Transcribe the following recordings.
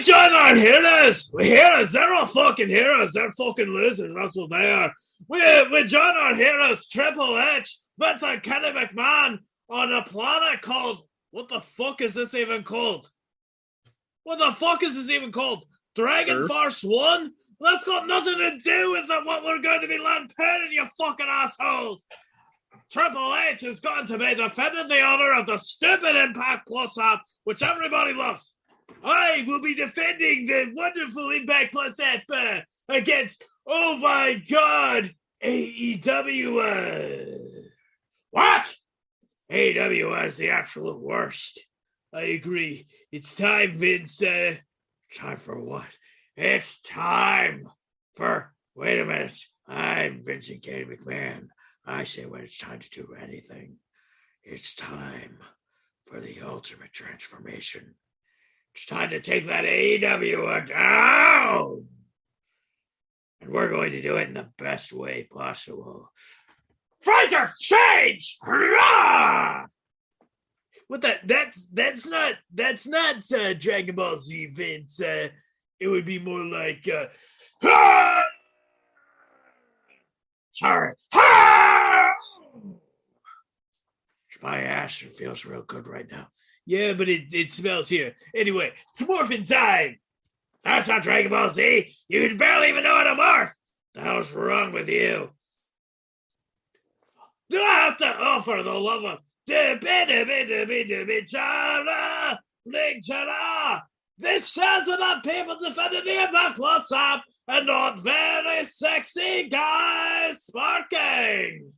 We join our heroes. Heroes, they're all fucking heroes. They're fucking losers. That's what they are. We join our heroes, Triple H, Vince and Kenny McMahon, on a planet called, what the fuck is this even called? What the fuck is this even called? Dragon Force 1? That's got nothing to do with what we're going to be lampooned, you fucking assholes. Triple H is going to be defending the honor of the stupid Impact Plus app, which everybody loves. I will be defending the wonderful Impact Plus app against, oh my God, AEW. What? AEW is the absolute worst. I agree. It's time, Vince. Time for what? It's time for... Wait a minute. I'm Vincent K. McMahon. I say when it's time to do anything, it's time for the ultimate transformation. It's time to take that AEW down. And we're going to do it in the best way possible. Fraser, change! Hurrah! What that's not Dragon Ball Z, Vince. It would be more like sorry. My ass feels real good right now. Yeah, but it smells here. Anyway, it's morphin' time. That's not Dragon Ball Z. You barely even know how to morph. The hell's wrong with you? Do I have to offer the love of this sounds about people defending the Impact Plus app and not very sexy guys sparking.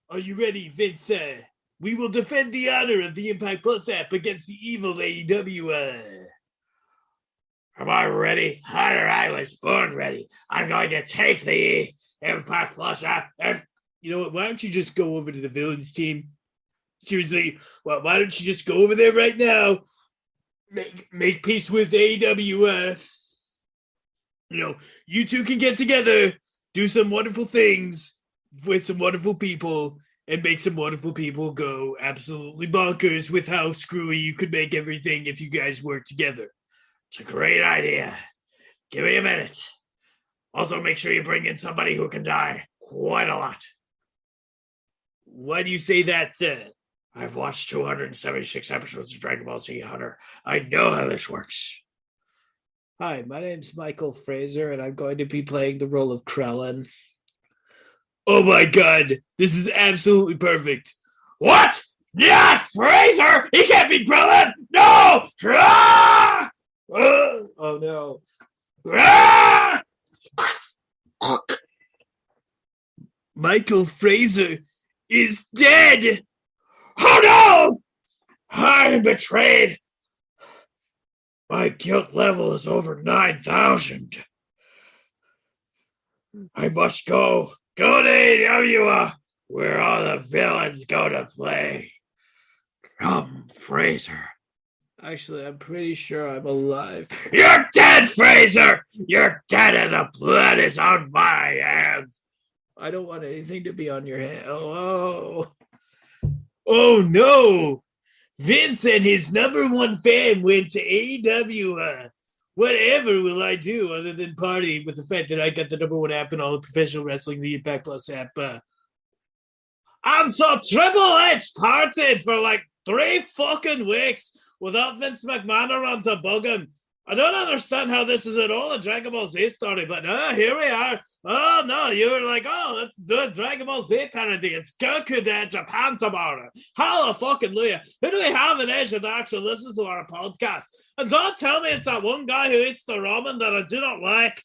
Are you ready, Vince? We will defend the honor of the Impact Plus app against the evil AEW. Am I ready? Hunter, I was born ready. I'm going to take the Impact Plus app and... You know what? Why don't you just go over to the villains team? Seriously, why don't you just go over there right now? Make peace with AEW. You two can get together, do some wonderful things with some wonderful people, and make some wonderful people go absolutely bonkers with how screwy you could make everything if you guys work together. It's a great idea. Give me a minute. Also, make sure you bring in somebody who can die quite a lot. Why do you say that? I've watched 276 episodes of Dragon Ball Z, Hunter. I know how this works. Hi, my name's Michael Fraser, and I'm going to be playing the role of Krellin. Oh my God, this is absolutely perfect. What? Not Fraser! He can't be Krellin! No! Ah! Oh no. Ah! Michael Fraser is dead. Oh no! I'm betrayed. My guilt level is over 9,000. I must go. Go to AEW, where all the villains go to play. Come, Fraser. Actually, I'm pretty sure I'm alive. You're dead, Fraser! You're dead and the blood is on my hands. I don't want anything to be on your hand. Oh no! Vince and his number one fan went to AEW. Whatever will I do other than party with the fact that I got the number one app in all of professional wrestling, the Impact Plus app. And so Triple H partied for like 3 fucking weeks without Vince McMahon around to bug him. I don't understand how this is at all a Dragon Ball Z story, but here we are. Oh, no, you were like, let's do a Dragon Ball Z parody. It's Goku Day Japan tomorrow. Hallelujah. Who do we have in Asia that actually listens to our podcast? And don't tell me it's that one guy who eats the ramen that I do not like.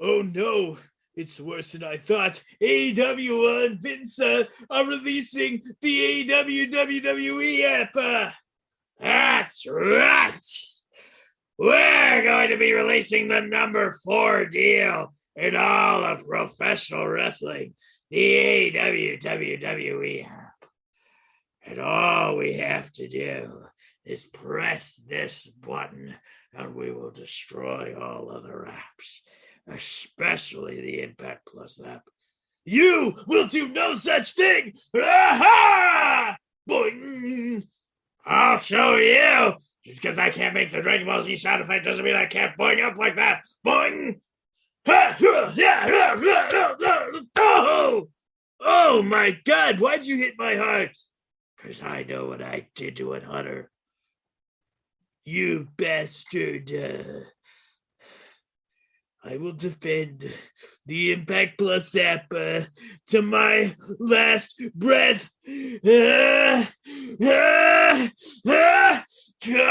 Oh, no. It's worse than I thought. AEW and Vince are releasing the AEW WWE app. That's right. We're going to be releasing the number 4 deal in all of professional wrestling, the AEW WWE app. And all we have to do is press this button and we will destroy all other apps, especially the Impact Plus app. You will do no such thing! Aha! Boing! I'll show you. Just because I can't make the Dragon Ball Z sound effect doesn't mean I can't boing up like that. Boing. Oh my God, why'd you hit my heart? Because I know what I did to it, Hunter. You bastard. I will defend the Impact Plus app to my last breath. Kamehameha!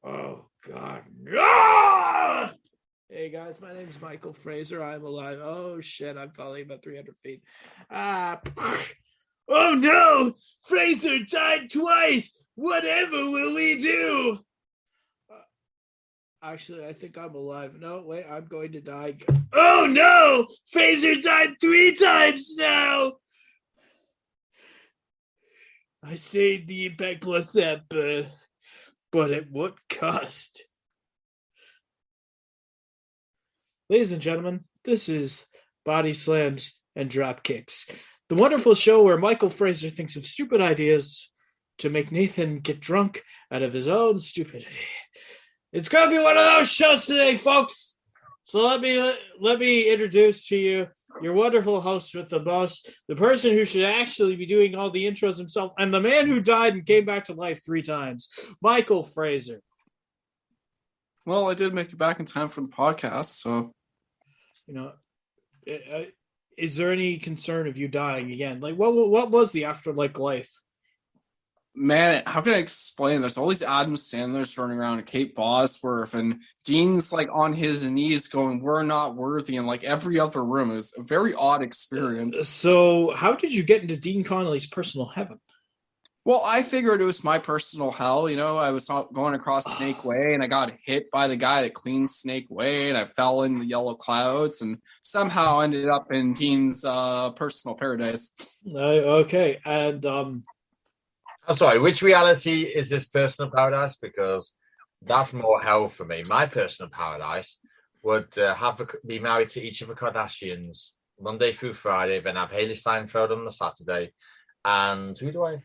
Oh, God. No! Hey, guys, my name's Michael Fraser. I'm alive. Oh, shit, I'm falling about 300 feet. Oh, no! Fraser died twice! Whatever will we do? Actually, I think I'm alive. No, wait, I'm going to die. Oh, no! Fraser died 3 times now! I saved the Impact Plus app, but at what cost? Ladies and gentlemen, this is Bodyslams and Dropkicks, the wonderful show where Michael Fraser thinks of stupid ideas to make Nathan get drunk out of his own stupidity. It's going to be one of those shows today, folks. So let me introduce to you your wonderful host with the most, the person who should actually be doing all the intros himself, and the man who died and came back to life 3 times, Michael Fraser. Well, I did make it back in time for the podcast, so. You know, is there any concern of you dying again? Like, what was the afterlife life? Man, how can I explain this? All these Adam Sandlers running around, Kate Bosworth, and Dean's like on his knees going, "We're not worthy," and like every other room. It was a very odd experience. So, how did you get into Dean Connolly's personal heaven? Well, I figured it was my personal hell. You know, I was going across Snake Way, and I got hit by the guy that cleans Snake Way, and I fell in the yellow clouds, and somehow ended up in Dean's personal paradise. Okay, and I'm sorry, which reality is this personal paradise? Because that's more hell for me. My personal paradise would be married to each of the Kardashians Monday through Friday, then have Haley Steinfeld on the Saturday, and who do I?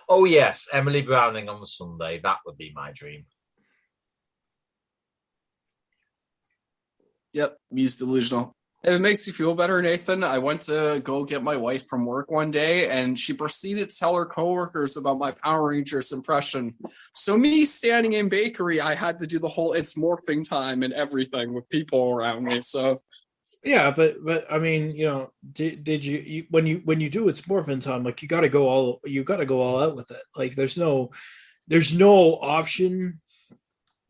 Oh yes, Emily Browning on the Sunday. That would be my dream. Yep, he's delusional. If it makes you feel better, Nathan, I went to go get my wife from work one day, and she proceeded to tell her coworkers about my Power Rangers impression. So me standing in bakery, I had to do the whole "it's morphing time" and everything with people around me. So yeah, but I mean, you know, did you when you do "it's morphin' time," like you got to go all out with it. Like there's no option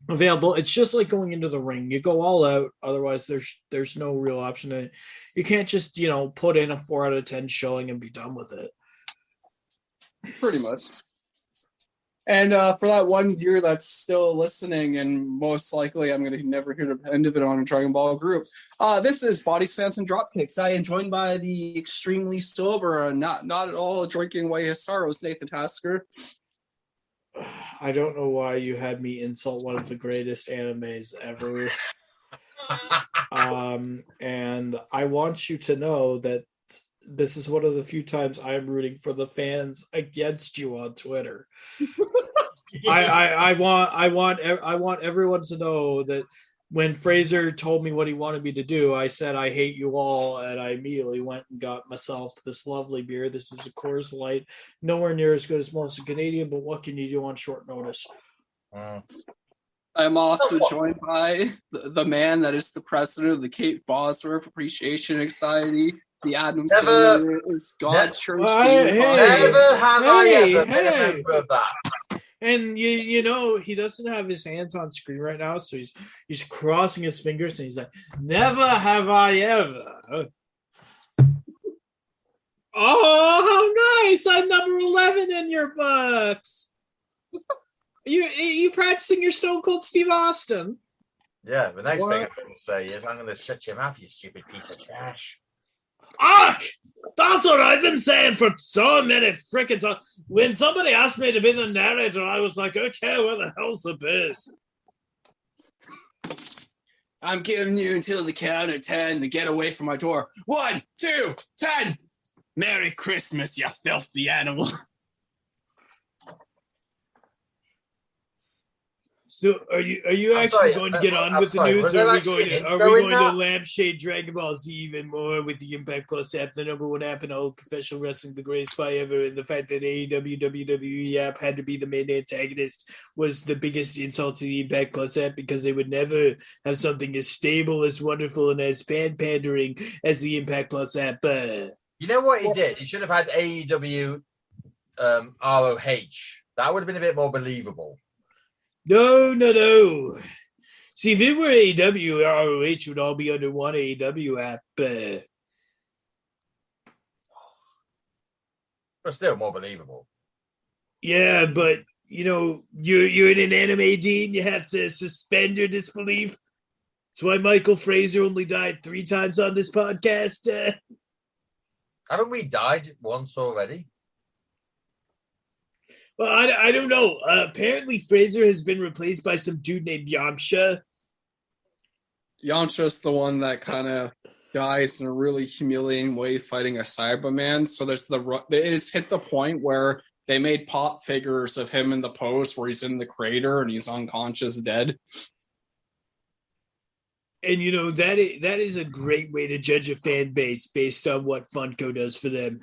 available. It's just like going into the ring. You go all out. Otherwise, there's no real option. You can't just, you know, put in a 4 out of 10 showing and be done with it. Pretty much. And for that one viewer that's still listening, and most likely I'm going to never hear the end of it on a Dragon Ball group, this is Bodyslams and Dropkicks. I am joined by the extremely sober and not at all drinking away his sorrows, Nathan Tasker. I don't know why you had me insult one of the greatest animes ever. And I want you to know that this is one of the few times I'm rooting for the fans against you on Twitter. I want everyone to know that when Fraser told me what he wanted me to do, I said, I hate you all. And I immediately went and got myself this lovely beer. This is a Coors Light, nowhere near as good as most Canadian, but what can you do on short notice? I'm also joined by the man that is the president of the Kate Bosworth Appreciation Society, the Adam Sandler is God Church. Never have I ever been a member of that. And you know, he doesn't have his hands on screen right now, so he's crossing his fingers and he's like, never have I ever. Oh, how nice! I'm number 11 in your books. You practicing your Stone Cold Steve Austin? Yeah, the next thing I'm going to say is I'm going to shut your mouth, you stupid piece of trash. Ugh! That's what I've been saying for so many freaking times. When somebody asked me to be the narrator, I was like, okay, where the hell's the biz? I'm giving you until the count of 10 to get away from my door. 1, 2, 10. Merry Christmas, you filthy animal. So are you I'm actually sorry, going to get on I'm with the sorry, news, was or there are we actually going to an intro in that? lampshade Dragon Ball Z even more with the Impact Plus app, the number one app in all of professional wrestling, the greatest spy ever, and the fact that AEW WWE app had to be the main antagonist was the biggest insult to the Impact Plus app, because they would never have something as stable, as wonderful, and as fan pandering as the Impact Plus app. You know what he did? He should have had AEW ROH. That would have been a bit more believable. No. See, if it were AEW, ROH would all be under one AEW app. But still more believable. Yeah, but you're in an anime, Dean. You have to suspend your disbelief. That's why Michael Fraser only died 3 times on this podcast. Haven't we died once already? Well, I don't know. Apparently, Fraser has been replaced by some dude named Yamcha. Yamcha's the one that kind of dies in a really humiliating way fighting a Cyberman. So it has hit the point where they made pop figures of him in the pose where he's in the crater and he's unconscious, dead. And that is a great way to judge a fan base based on what Funko does for them.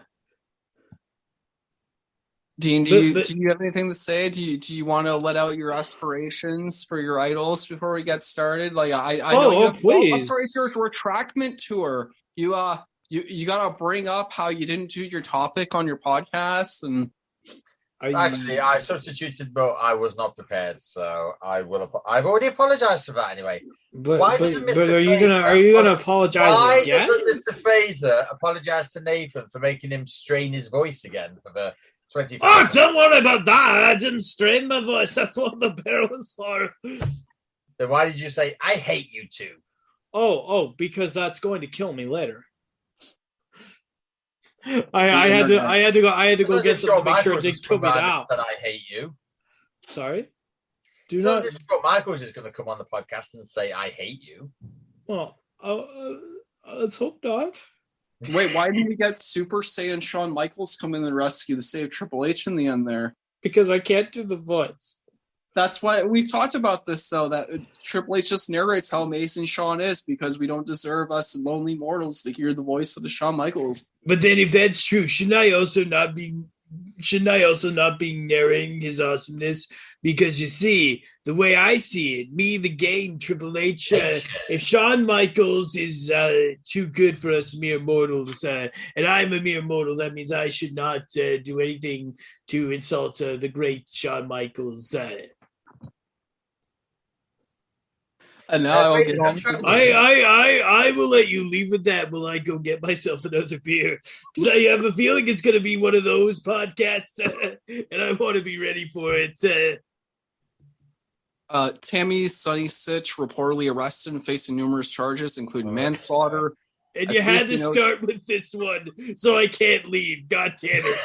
Dean, do you have anything to say? Do you want to let out your aspirations for your idols before we get started? Like I know you have please. your retractment tour. You gotta bring up how you didn't do your topic on your podcast, and actually I substituted, but I was not prepared, so I will. I've already apologized for that anyway. But are you gonna apologize why again? doesn't Mr. Fraser apologize to Nathan for making him strain his voice again for the 25th? Oh, don't worry about that. I didn't strain my voice. That's what the barrel is for. Then why did you say I hate you too? Oh, because that's going to kill me later. I had to go get something to make sure it didn't kill me now. That I hate you. Sorry. Shawn Michaels is going to come on the podcast and say I hate you. Well, let's hope not. Wait, why didn't we get Super Saiyan Shawn Michaels come in and rescue to save Triple H in the end there? Because I can't do the voice. That's why we talked about this, though, that Triple H just narrates how amazing Shawn is because we don't deserve, us lonely mortals, to hear the voice of the Shawn Michaels. But then if that's true, shouldn't I also not be narrating his awesomeness? Because you see, the way I see it, me, the game, Triple H, if Shawn Michaels is too good for us mere mortals, and I'm a mere mortal, that means I should not do anything to insult the great Shawn Michaels. And now I will let you leave with that while I go get myself another beer, because I have a feeling it's going to be one of those podcasts, and I want to be ready for it. Tammy Sonny Sitch reportedly arrested and facing numerous charges, including manslaughter. And you had to start with this one, so I can't leave. God damn it.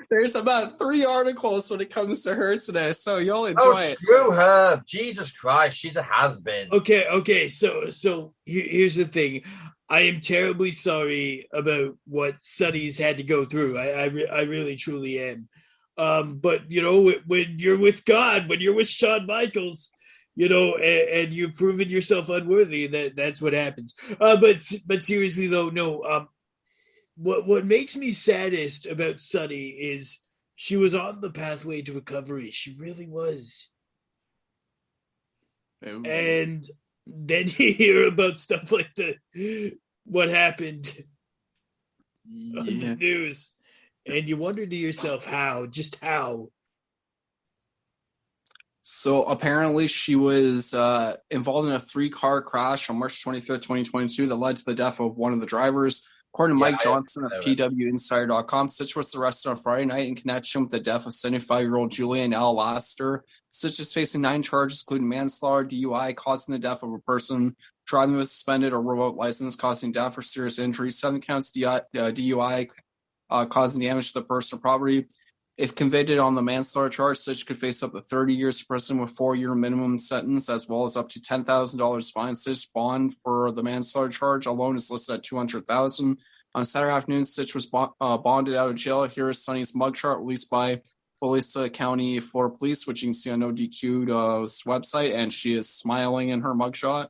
There's about 3 articles when it comes to her today, so you'll enjoy it. Screw her. Jesus Christ, she's a has-been. Okay, so here's the thing. I am terribly sorry about what Sonny's had to go through. I really, truly am. But, when you're with God, when you're with Shawn Michaels, and you've proven yourself unworthy, that's what happens. But seriously though, no. What makes me saddest about Sunny is she was on the pathway to recovery. She really was. Ooh. And then you hear about stuff like what happened on the news, and you wonder to yourself how. So apparently she was involved in a 3-car crash on March 25th, 2022 that led to the death of one of the drivers. According to Mike Johnson of PWInsider.com, Sitch was arrested on Friday night in connection with the death of 75-year-old Julian L. Laster. Sitch is facing 9 charges, including manslaughter, DUI, causing the death of a person, driving with suspended or revoked license, causing death or serious injury, 7 counts DUI, causing damage to the personal property, If convicted on the manslaughter charge, Stitch could face up to 30 years in prison with 4-year minimum sentence, as well as up to $10,000 fine. Stitch's bond for the manslaughter charge alone is listed at $200,000. On Saturday afternoon, Stitch was bonded out of jail. Here is Sonny's mugshot released by Felisa County Florida Police, which you can see on ODQ's website, and she is smiling in her mugshot.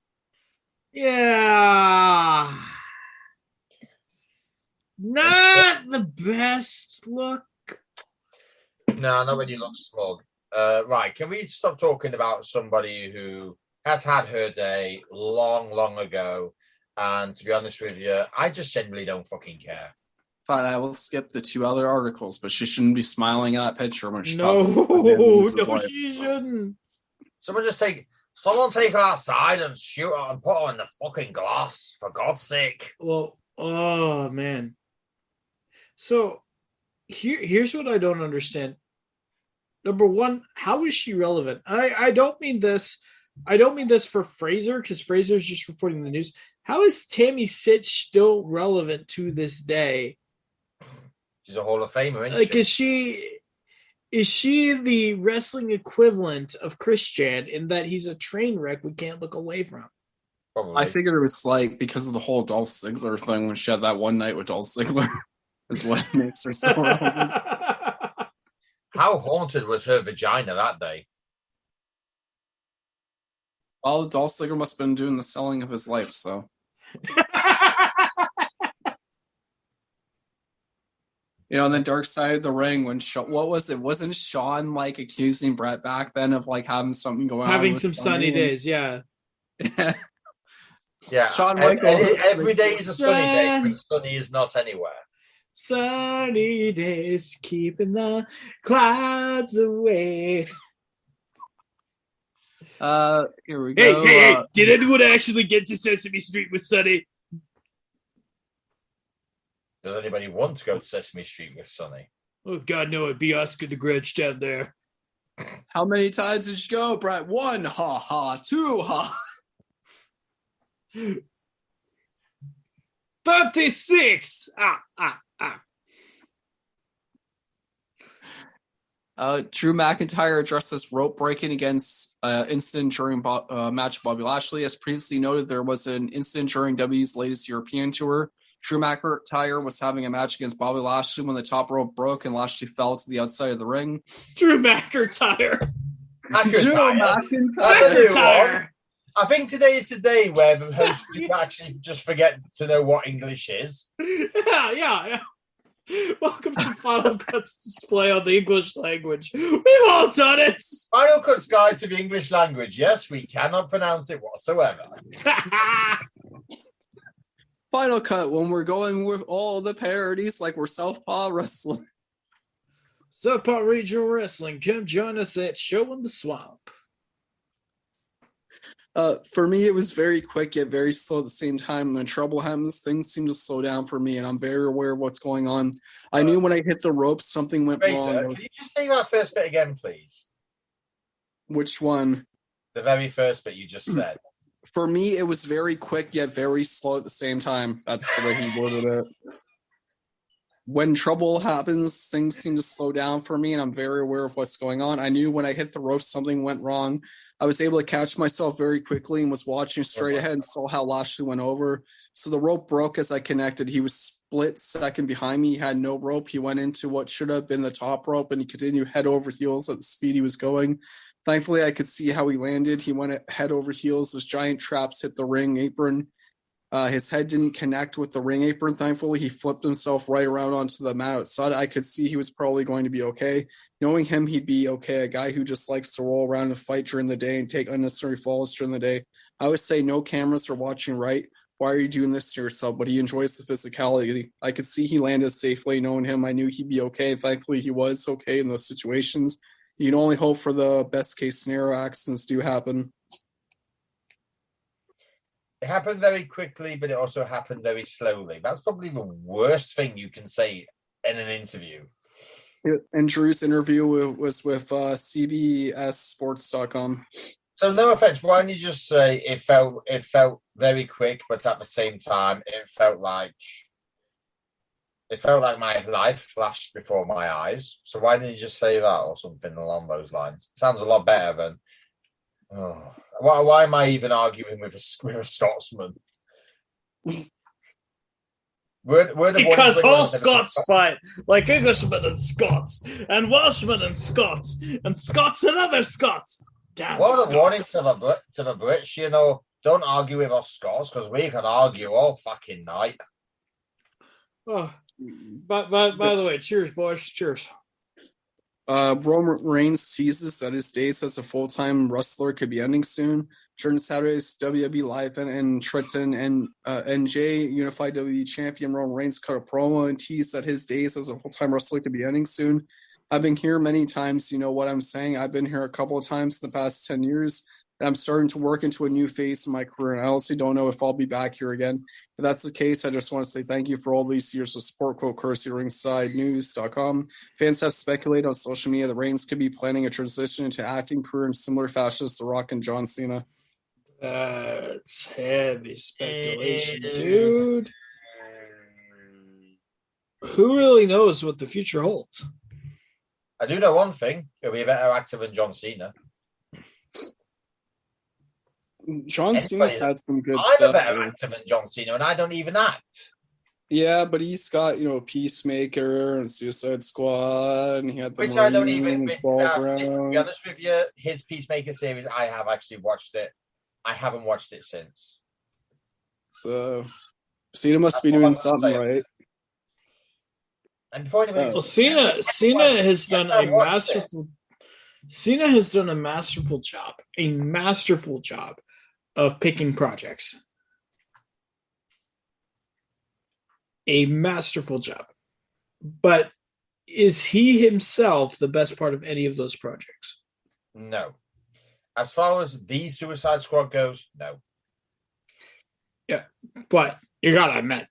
Yeah. Not the best look. No, not when you look smug. Right, can we stop talking about somebody who has had her day long, long ago? And to be honest with you, I just genuinely don't fucking care. Fine, I will skip the 2 other articles, but she shouldn't be smiling at that picture when she No, she shouldn't. Someone take her outside and shoot her and put her in the fucking glass, for God's sake. Well, oh man. So here's what I don't understand. Number one, how is she relevant? I don't mean this. I don't mean this for Fraser, because Fraser's just reporting the news. How is Tammy Sitch still relevant to this day? She's a Hall of Famer, isn't like, she? Is she the wrestling equivalent of Christian in that he's a train wreck we can't look away from? Probably. I figured it was like because of the whole Dolph Ziggler thing when she had that one night with Dolph Ziggler is what makes her so relevant. How haunted was her vagina that day? Well, Dolph Ziggler must have been doing the selling of his life, so. And then Dark Side of the Ring, when what was it? Wasn't Shawn like accusing Brett back then of like having something going on? Having some sunny days, yeah. Yeah. Shawn Michaels. Every day is a sunny day, but sunny is not anywhere. Sunny days, keeping the clouds away. Here we go. Hey, did anyone actually get to Sesame Street with Sunny? Does anybody want to go to Sesame Street with Sunny? Oh, God, no, it'd be Oscar the Grinch down there. How many times did you go, Brett? 1, ha ha. 2, ha. 36. Drew McIntyre addressed this rope breaking against incident during match of Bobby Lashley. As previously noted, there was an incident during WWE's latest European tour. Drew McIntyre was having a match against Bobby Lashley when the top rope broke and Lashley fell to the outside of the ring. Drew McIntyre. Drew McIntyre. I think today is the day where the host actually just forget to know what English is. Yeah. Welcome to Final Cut's display on the English language. We've all done it. Final Cut's guide to the English language. Yes, we cannot pronounce it whatsoever. Final Cut, when we're going with all the parodies like we're Southpaw Wrestling. Southpaw Regional Wrestling. Come join us at Show in the Swamp. For me, it was very quick yet very slow at the same time. When trouble happens, things seem to slow down for me, and I'm very aware of what's going on. I knew when I hit the ropes, something went wrong. Can you just say that first bit again, please? Which one? The very first bit you just said. For me, it was very quick yet very slow at the same time. That's the way he worded it. When trouble happens, things seem to slow down for me, and I'm very aware of what's going on. I knew when I hit the ropes, something went wrong. I was able to catch myself very quickly and was watching straight ahead and saw how Lashley went over. So the rope broke as I connected. He was split second behind me. He had no rope. He went into what should have been the top rope, and he continued head over heels at the speed he was going. Thankfully, I could see how he landed. He went head over heels. His giant traps hit the ring apron. His head didn't connect with the ring apron. Thankfully, he flipped himself right around onto the mat outside. I could see he was probably going to be okay. Knowing him, he'd be okay. A guy who just likes to roll around and fight during the day and take unnecessary falls during the day. I always say no cameras are watching right. Why are you doing this to yourself? But he enjoys the physicality. I could see he landed safely. Knowing him, I knew he'd be okay. Thankfully, he was okay in those situations. You can only hope for the best case scenario. Accidents do happen. It happened very quickly, but it also happened very slowly. That's probably the worst thing you can say in an interview. And Drew's interview was with CBSSports.com. So no offense, why don't you just say it felt very quick, but at the same time, it felt like It felt like my life flashed before my eyes. So why didn't you just say that or something along those lines? It sounds a lot better than. Oh, why am I even arguing with a Scotsman? Because all Scots fight like Englishmen and Scots, and Welshmen and Scots and other Scots. Damn. What a warning to the Brits, you know. Don't argue with us Scots because we can argue all fucking night. Oh, but by the way, cheers, boys. Cheers. Roman Reigns teases that his days as a full-time wrestler could be ending soon. During Saturday's WWE Live event in Trenton, and NJ Unified WWE Champion Roman Reigns cut a promo and teased that his days as a full-time wrestler could be ending soon. I've been here many times. You know what I'm saying? I've been here a couple of times in the past 10 years. And I'm starting to work into a new phase in my career, and I honestly don't know if I'll be back here again. If that's the case, I just want to say thank you for all these years of support. Quote, courtesy ringsidenews.com. Fans have speculated on social media that Reigns could be planning a transition into acting career in similar fashion as The Rock and John Cena. That's heavy speculation, dude. Who really knows what the future holds? I do know one thing. He'll be a better actor than John Cena. John Cena's had some good I'm stuff. a better actor than John Cena, and I don't even act. Yeah, but he's got, Peacemaker and Suicide Squad, and he had the Which I don't even. Marine, To be Battlegrounds. honest with you, his Peacemaker series, I have actually watched it. I haven't watched it since. So, Cena must be doing something right. And the Cena has done a masterful. Cena has done a masterful job of picking projects. A masterful job. But is he himself the best part of any of those projects? No. As far as the Suicide Squad goes, no. Yeah, but you gotta admit,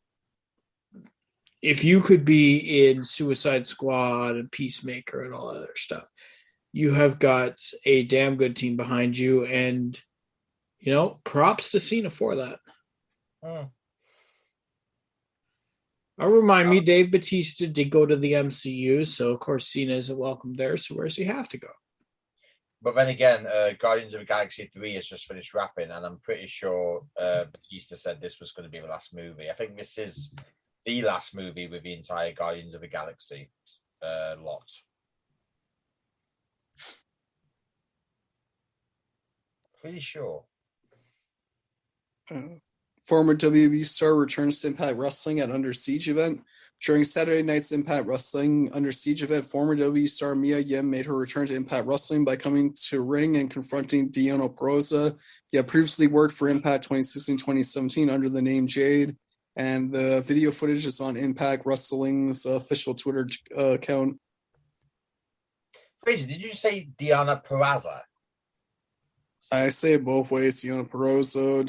if you could be in Suicide Squad and Peacemaker and all other stuff, you have got a damn good team behind you, and props to Cena for that. I'll remind me, Dave Bautista did go to the MCU, so of course Cena isn't welcome there. So where does he have to go? But then again, Guardians of the Galaxy 3 has just finished wrapping, and I'm pretty sure Bautista said this was going to be the last movie. I think this is the last movie with the entire Guardians of the Galaxy lot. Pretty sure. Former WWE star returns to Impact Wrestling at Under Siege event. During Saturday night's Impact Wrestling Under Siege event, former WWE star Mia Yim made her return to Impact Wrestling by coming to ring and confronting Deonna Purrazzo. He had previously worked for Impact 2016-2017 under the name Jade, and the video footage is on Impact Wrestling's official Twitter account. Fraser, did you say Deonna Purrazzo? I say it both ways. Deonna Purrazzo.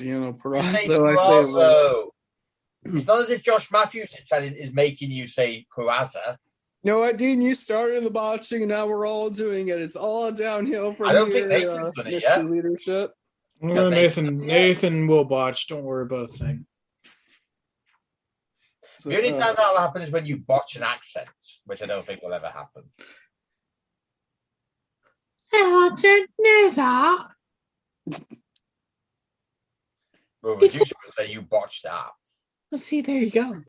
It's not as if Josh Matthews is making you say Purrazzo. You know what, Dean? You started in the botching, and now we're all doing it. It's all downhill from I don't here, think Nathan's done it Mr. yet. Leadership. Well, Nathan will botch. Don't worry about a thing. The only time that'll happen is when you botch an accent, which I don't think will ever happen. I didn't know that. Well, the producer would say you botched that. Well, see, there you go.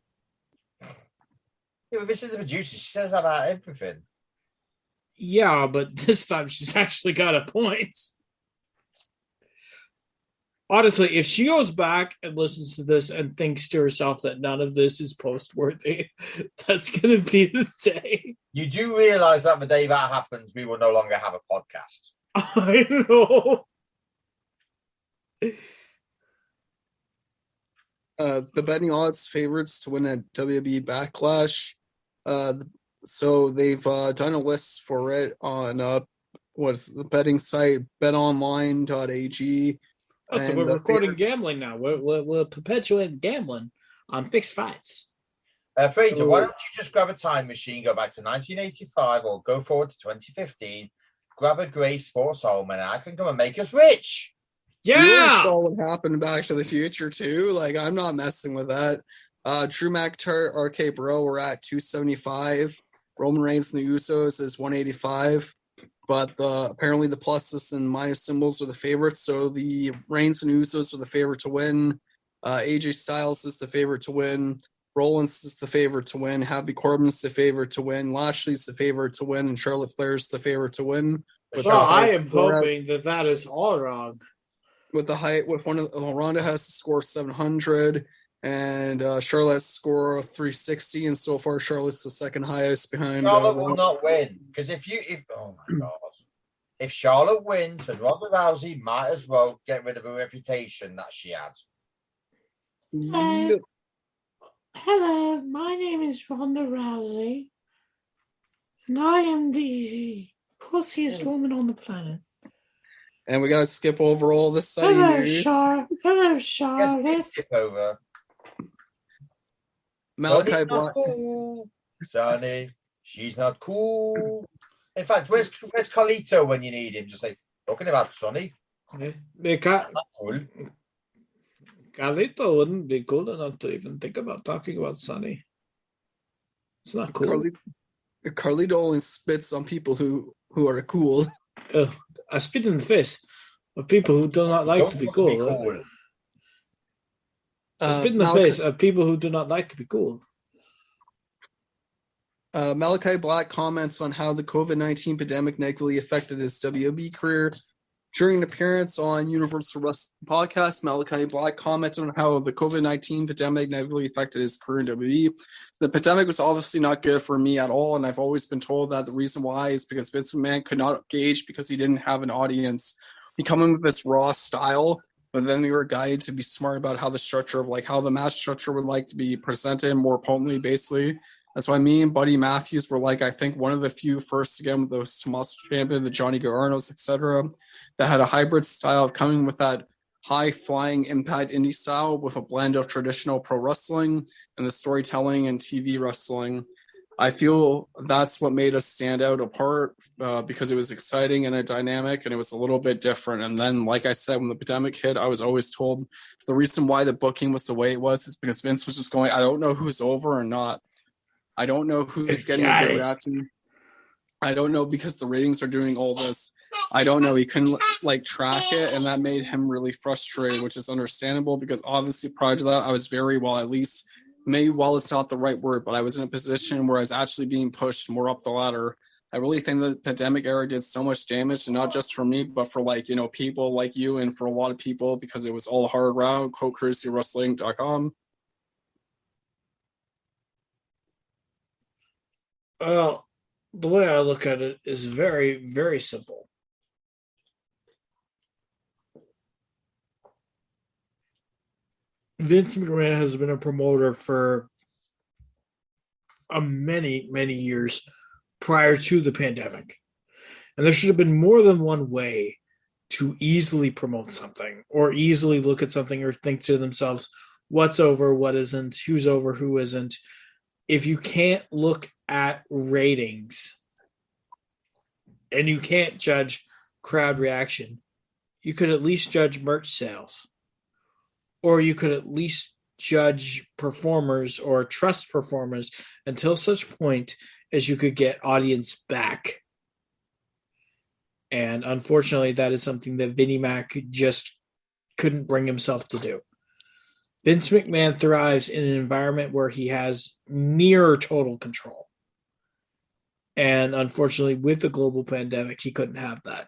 Yeah, but this is the producer. She says that about everything. Yeah, but this time she's actually got a point. Honestly, if she goes back and listens to this and thinks to herself that none of this is post-worthy, that's going to be the day. You do realize that the day that happens, we will no longer have a podcast. I know. The betting odds favorites to win at WWE Backlash. So they've done a list for it on what's the betting site, betonline.ag. Oh, so we're recording gambling now. We're perpetuating gambling on fixed fights. Fraser, why don't you just grab a time machine, go back to 1985 or go forward to 2015, grab a grey sports almanac and come and make us rich. Yeah! You saw what happened in Back to the Future, too. Like, I'm not messing with that. Drew McIntyre, RK Bro, we're at 275. Roman Reigns and the Usos is 185. But apparently the pluses and minus symbols are the favorites. So the Reigns and Usos are the favorite to win. AJ Styles is the favorite to win. Rollins is the favorite to win. Happy Corbin's the favorite to win. Lashley's the favorite to win. And Charlotte Flair's the favorite to win. Well, I am hoping that is all wrong. With Ronda has to score 700. And Charlotte's score of 360, and so far Charlotte's the second highest behind. Charlotte will not win because if oh my god, if Charlotte wins, then Ronda Rousey might as well get rid of her reputation that she had. Hello, my name is Ronda Rousey, and I am the pussiest woman on the planet. And we gotta skip over all the sunny news. Hello, Charlotte. Skip over. Malachi Black. Cool. Sonny, she's not cool. In fact, where's Carlito when you need him? Just like talking about Sonny. Cool. Carlito wouldn't be cool enough to even think about talking about Sonny. It's not cool. Carlito only spits on people who are cool. I spit in the face of people who do not like to be cool. Spit in the face of people who do not like to be cool. Malachi Black comments on how the COVID-19 pandemic negatively affected his WWE career. During an appearance on Universal Wrestling Podcast, Malachi Black commented on how the COVID-19 pandemic negatively affected his career in WWE. The pandemic was obviously not good for me at all, and I've always been told that the reason why is because Vince McMahon could not gauge because he didn't have an audience. He come in with this raw style, but then we were guided to be smart about how the structure of how the match structure would like to be presented more potently, basically. That's why me and Buddy Matthews were I think one of the few first again with those Tommaso Ciampa, the Johnny Garganos, etc., that had a hybrid style of coming with that high-flying impact indie style with a blend of traditional pro wrestling and the storytelling and TV wrestling. I feel that's what made us stand out apart because it was exciting and a dynamic and it was a little bit different. And then, like I said, when the pandemic hit, I was always told the reason why the booking was the way it was is because Vince was just going, I don't know who's over or not. I don't know who's getting a good reaction. I don't know because the ratings are doing all this. I don't know. He couldn't track it, and that made him really frustrated, which is understandable because obviously prior to that, I was very at least maybe while it's not the right word, but I was in a position where I was actually being pushed more up the ladder. I really think the pandemic era did so much damage, and not just for me, but for people like you and for a lot of people because it was all hard route, courtesywrestling.com. Well, the way I look at it is very, very simple. Vince McMahon has been a promoter for many, many years prior to the pandemic. And there should have been more than one way to easily promote something or easily look at something or think to themselves, what's over, what isn't, who's over, who isn't. If you can't look at ratings and you can't judge crowd reaction, you could at least judge merch sales. Or you could at least judge performers or trust performers until such point as you could get audience back. And unfortunately, that is something that Vinnie Mac just couldn't bring himself to do. Vince McMahon thrives in an environment where he has near total control. And unfortunately, with the global pandemic, he couldn't have that.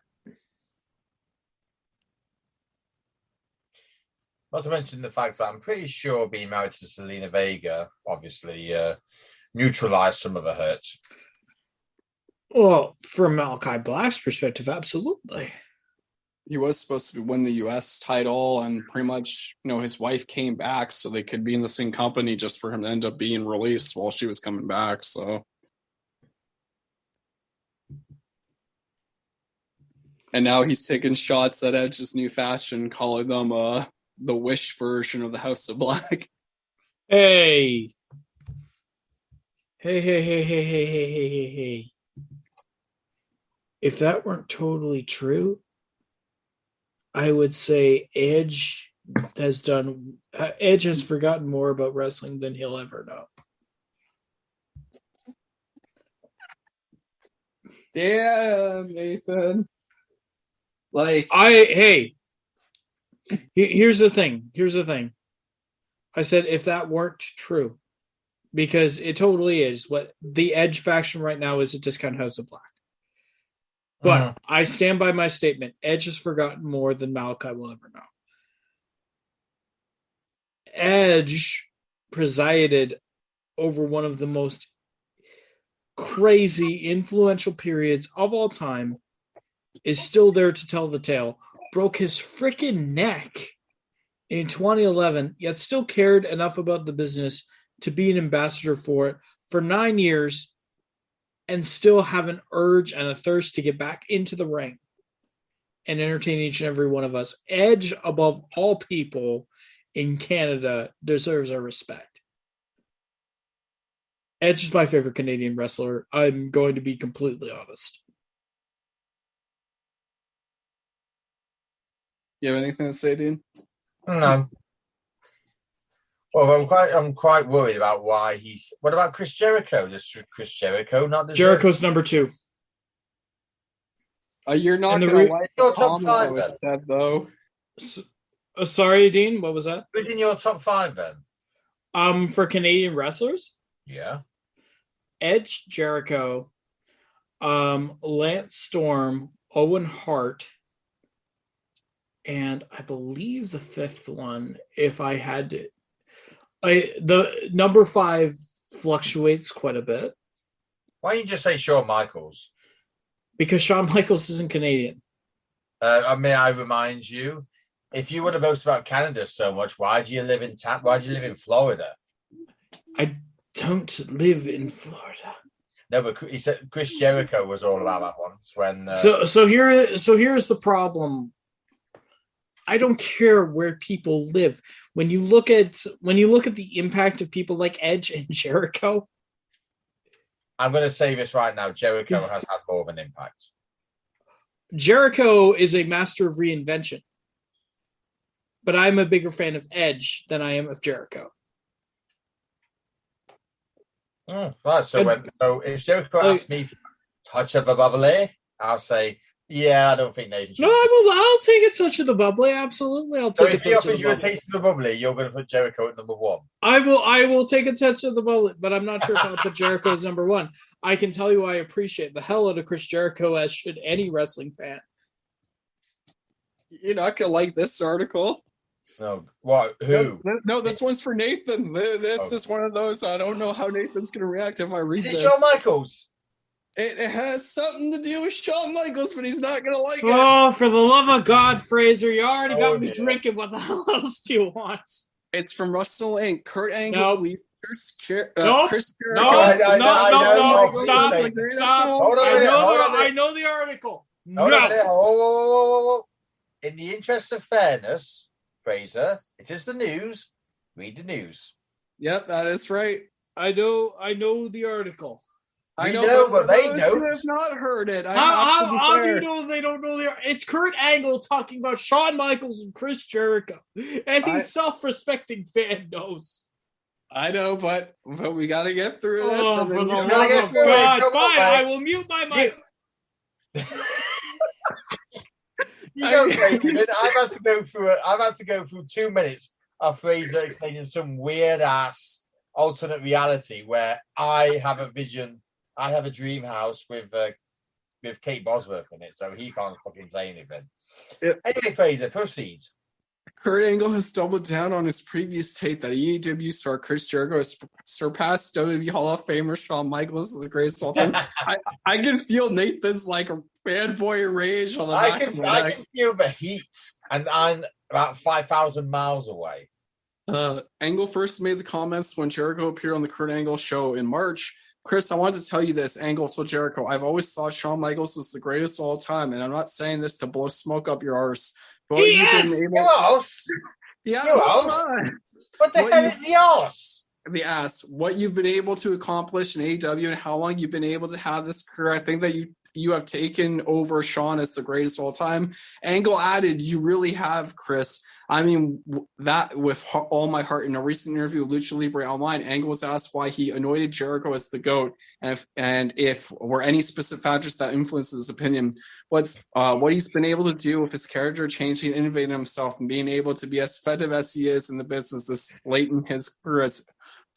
Not to mention the fact that I'm pretty sure being married to Selena Vega obviously neutralized some of the hurt. Well, from Malachi Black's perspective, absolutely. He was supposed to win the U.S. title, and pretty much, his wife came back so they could be in the same company just for him to end up being released while she was coming back. So, and now he's taking shots at Edge's new fashion, calling them the Wish version of the House of Black. Hey. If that weren't totally true, I would say Edge has done. Edge has forgotten more about wrestling than he'll ever know. Damn, Nathan. Here's the thing. I said if that weren't true, because it totally is. What the Edge faction right now is a discount House of Black. But I stand by my statement. Edge has forgotten more than Malachi will ever know. Edge presided over one of the most crazy, influential periods of all time, is still there to tell the tale. Broke his freaking neck in 2011, yet still cared enough about the business to be an ambassador for it for 9 years and still have an urge and a thirst to get back into the ring and entertain each and every one of us. Edge, above all people in Canada, deserves our respect. Edge is my favorite Canadian wrestler. I'm going to be completely honest. You have anything to say, Dean? No. Well, I'm quite worried about why he's. What about Chris Jericho? Does Chris Jericho not deserve? Jericho's number 2. You're not And going to like your the top comment five, that was then. said, though. Sorry, Dean. What was that? Who's in your top 5 then? For Canadian wrestlers, Yeah. Edge, Jericho, Lance Storm, Owen Hart, and I believe the 5th one, if I had to. The number 5 fluctuates quite a bit. Why don't you just say Shawn Michaels? Because Shawn Michaels isn't Canadian. May I remind you, if you want to boast about Canada so much, why do you live in Florida? I don't live in Florida. No, but he said Chris Jericho was all about that once. When so here's the problem. I don't care where people live. When you look at the impact of people like Edge and Jericho, I'm going to say this right now: Jericho has had more of an impact. Jericho is a master of reinvention, but I'm a bigger fan of Edge than I am of Jericho. Right. So if Jericho asks me for a touch of a bubbly, I'll say, yeah, I don't think Nathan should. No, I'll take a touch of the bubbly. Absolutely, I'll take a touch of the bubbly. So if he offers you a taste of the bubbly, you're going to put Jericho at number 1. I will take a touch of the bubbly, but I'm not sure if I'll put Jericho as number 1. I can tell you I appreciate the hell out of Chris Jericho, as should any wrestling fan. You're not going to like this article. No, what? Who? No, this one's for Nathan. This is one of those. I don't know how Nathan's going to react if I read this. Is it Shawn Michaels? It has something to do with Shawn Michaels, but he's not going to like it. Oh, for the love of God, Fraser, you already got me drinking. What the hell else do you want? It's from Russell Inc. Kurt Angle. Nope. Chris No, Jericho. Stop. I know the article. No. In the interest of fairness, Fraser, it is the news. Read the news. Yep, that is right. I know the article. I know, but they don't. Who have not heard it. How do you know they don't know the article? It's Kurt Angle talking about Shawn Michaels and Chris Jericho. Any self-respecting fan knows. I know, but we got to get through this. Oh, for the love of God. Fine, I will mute my mic. You don't say it. I've had to go through 2 minutes of Fraser explaining some weird ass alternate reality where I have a vision. I have a dream house with Kate Bosworth in it, so he can't fucking say anything. Yep. Anyway, Fraser, proceed. Kurt Angle has doubled down on his previous take that AEW star Chris Jericho has surpassed WWE Hall of Famer Shawn Michaels as the greatest of all time. I can feel Nathan's like a fanboy rage on the back of my neck. I can feel the heat, and I'm about 5,000 miles away. Angle first made the comments when Jericho appeared on the Kurt Angle show in March. Chris, I wanted to tell you this. Angle told Jericho, I've always thought Shawn Michaels was the greatest of all time, and I'm not saying this to blow smoke up your arse. But What the hell is the arse? The ass. What you've been able to accomplish in AEW and how long you've been able to have this career. I think that you you have taken over Sean as the greatest of all time. Angle added, you really have, Chris. I mean, that with all my heart. In a recent interview with Lucha Libre Online, Angle was asked why he anointed Jericho as the GOAT, and if were any specific factors that influenced his opinion. What he's been able to do with his character changing, innovating himself, and being able to be as effective as he is in the business this late in his career as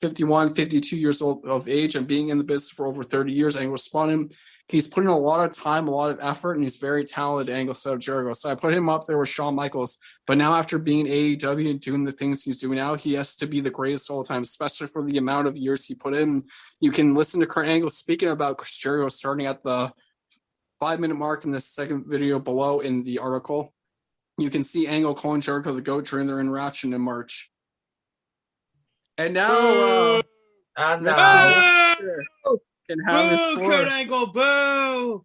51, 52 years old of age, and being in the business for over 30 years. Angle responded, he's putting a lot of time, a lot of effort, and he's very talented, Angle said of Jericho. So I put him up there with Shawn Michaels. But now after being AEW and doing the things he's doing now, he has to be the greatest of all time, especially for the amount of years he put in. You can listen to Kurt Angle speaking about Chris Jericho starting at the 5-minute mark in the second video below in the article. You can see Angle calling Jericho the GOAT during their interaction in March. And now... can have his boo, Kurt Angle, boo!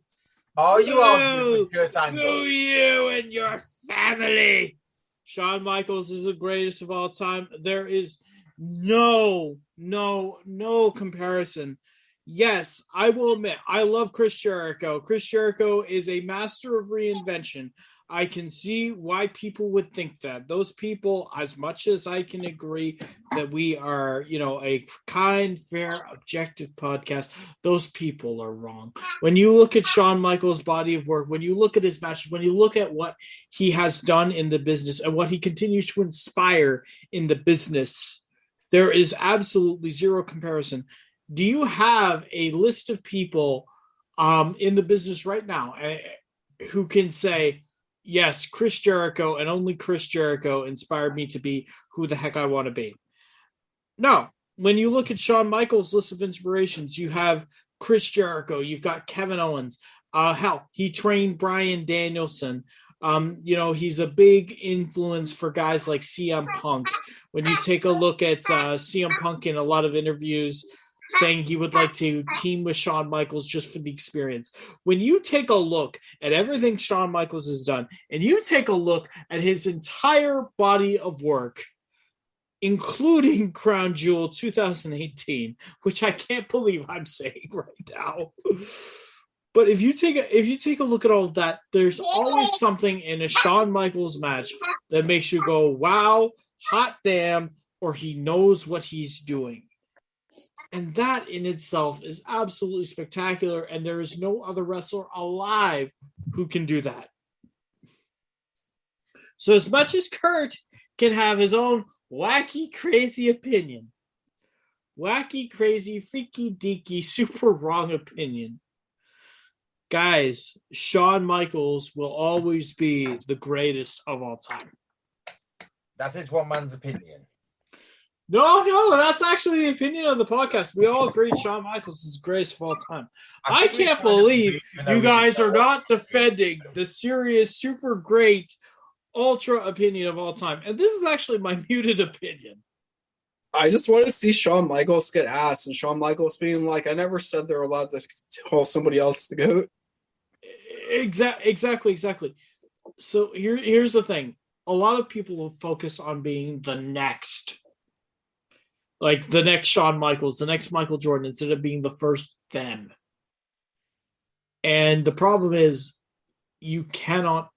Oh, you are with Kurt Angle. Boo you and your family! Shawn Michaels is the greatest of all time. There is no comparison. Yes, I will admit, I love Chris Jericho. Chris Jericho is a master of reinvention. I can see why people would think that. Those people, as much as I can agree that we are, a kind, fair, objective podcast, those people are wrong. When you look at Shawn Michaels' body of work, when you look at his matches, when you look at what he has done in the business and what he continues to inspire in the business, there is absolutely zero comparison. Do you have a list of people in the business right now who can say, yes, Chris Jericho and only Chris Jericho inspired me to be who the heck I want to be? No. When you look at Shawn Michaels' list of inspirations, you have Chris Jericho, you've got Kevin Owens. Hell, he trained Bryan Danielson. He's a big influence for guys like CM Punk. When you take a look at CM Punk in a lot of interviews, saying he would like to team with Shawn Michaels just for the experience. When you take a look at everything Shawn Michaels has done, and you take a look at his entire body of work, including Crown Jewel 2018, which I can't believe I'm saying right now. But if you take a look at all of that, there's always something in a Shawn Michaels match that makes you go, wow, hot damn, or he knows what he's doing. And that in itself is absolutely spectacular, and there is no other wrestler alive who can do that. So as much as Kurt can have his own wacky, crazy opinion, wacky, crazy, freaky, deaky, super wrong opinion, guys, Shawn Michaels will always be the greatest of all time. That is one man's opinion. No, that's actually the opinion of the podcast. We all agree Shawn Michaels is the greatest of all time. I can't believe you guys are not defending the serious, super great, ultra opinion of all time. And this is actually my muted opinion. I just want to see Shawn Michaels get asked, and Shawn Michaels being like, I never said they're allowed to call somebody else the GOAT. Exactly. So here's the thing. A lot of people will focus on being the next. Like the next Shawn Michaels, the next Michael Jordan, instead of being the first them. And the problem is you cannot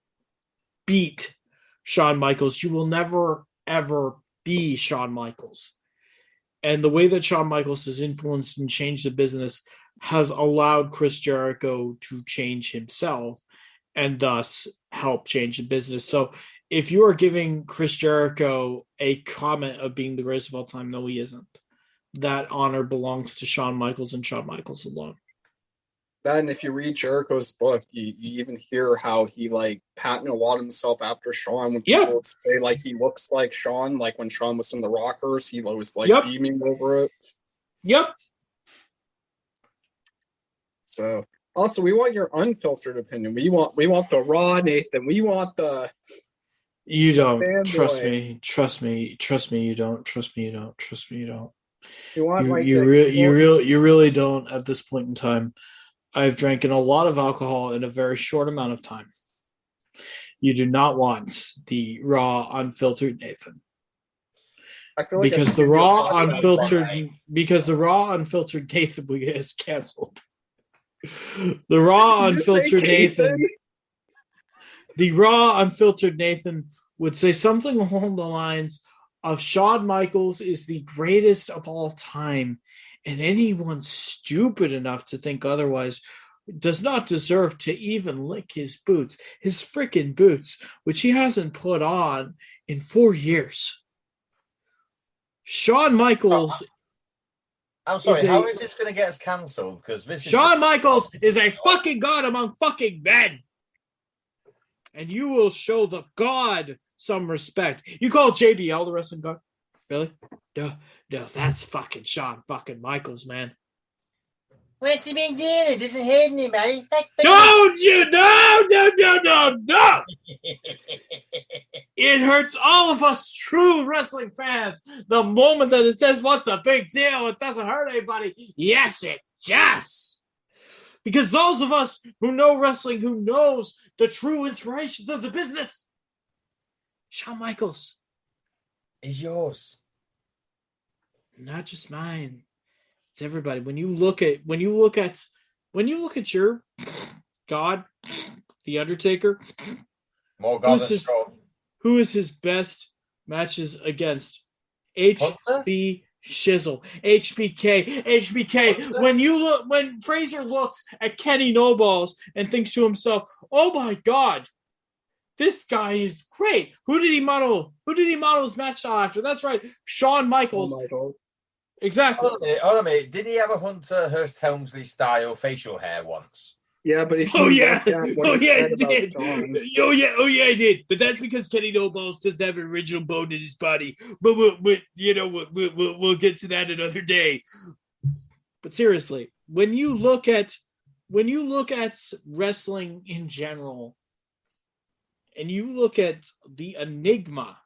beat Shawn Michaels. You will never, ever be Shawn Michaels. And the way that Shawn Michaels has influenced and changed the business has allowed Chris Jericho to change himself and thus help change the business. So if you are giving Chris Jericho a comment of being the greatest of all time, no, he isn't. That honor belongs to Shawn Michaels and Shawn Michaels alone. Then if you read Jericho's book, you even hear how he patting a lot of himself after Shawn. When people would say he looks like Shawn, like when Shawn was in the Rockers, he was beaming over it. Yep. So also we want your unfiltered opinion. We want the raw Nathan. We want the You don't trust me. Trust me. You don't. Trust me. You don't. You really don't. At this point in time, I've drank a lot of alcohol in a very short amount of time. You do not want the raw, unfiltered Nathan. I feel like because the raw, unfiltered Nathan is canceled. The raw, unfiltered Nathan. The raw, unfiltered Nathan would say something along the lines of Shawn Michaels is the greatest of all time, and anyone stupid enough to think otherwise does not deserve to even lick his boots, his freaking boots, which he hasn't put on in 4 years. Shawn Michaels. I'm sorry, how is this going to get us cancelled? Because this is Shawn Michaels is a fucking god among fucking men. And you will show the god some respect. You call JBL the wrestling god? Really? No, that's fucking Shawn fucking Michaels, man. What's the big deal? It doesn't hurt anybody. Don't you? No! It hurts all of us true wrestling fans. The moment that it says, what's a big deal? It doesn't hurt anybody. Yes, it does. Because those of us who know wrestling, who knows the true inspirations of the business, Shawn Michaels is yours. Not just mine. It's everybody. When you look at your God, the Undertaker, more God than strong. Who is his best matches against? HB Shizzle, HBK. When Fraser looks at Kenny No Balls and thinks to himself, "Oh my God, this guy is great." Who did he model his match style after? That's right, Shawn Michaels. Exactly. Hold on a minute. Did he have a Hunter Hearst Helmsley style facial hair once? Yeah, but if he did. He did. But that's because Kenny No Balls doesn't have an original bone in his body. But we'll get to that another day. But seriously, when you look at wrestling in general, and you look at the enigma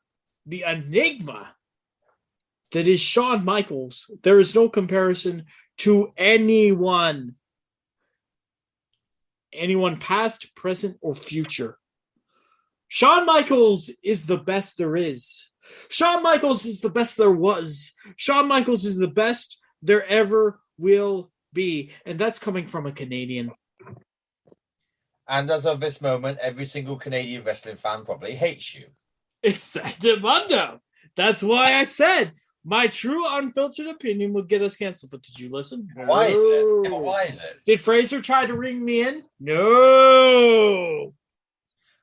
that is Shawn Michaels, there is no comparison to anyone past, present, or future. Shawn Michaels is the best there is. Shawn Michaels is the best there was. Shawn Michaels is the best there ever will be. And that's coming from a Canadian. And as of this moment, every single Canadian wrestling fan probably hates you. Exactamundo. That's why I said my true unfiltered opinion would get us canceled. But did you listen? Why is it? Why is it? Did Fraser try to ring me in? No.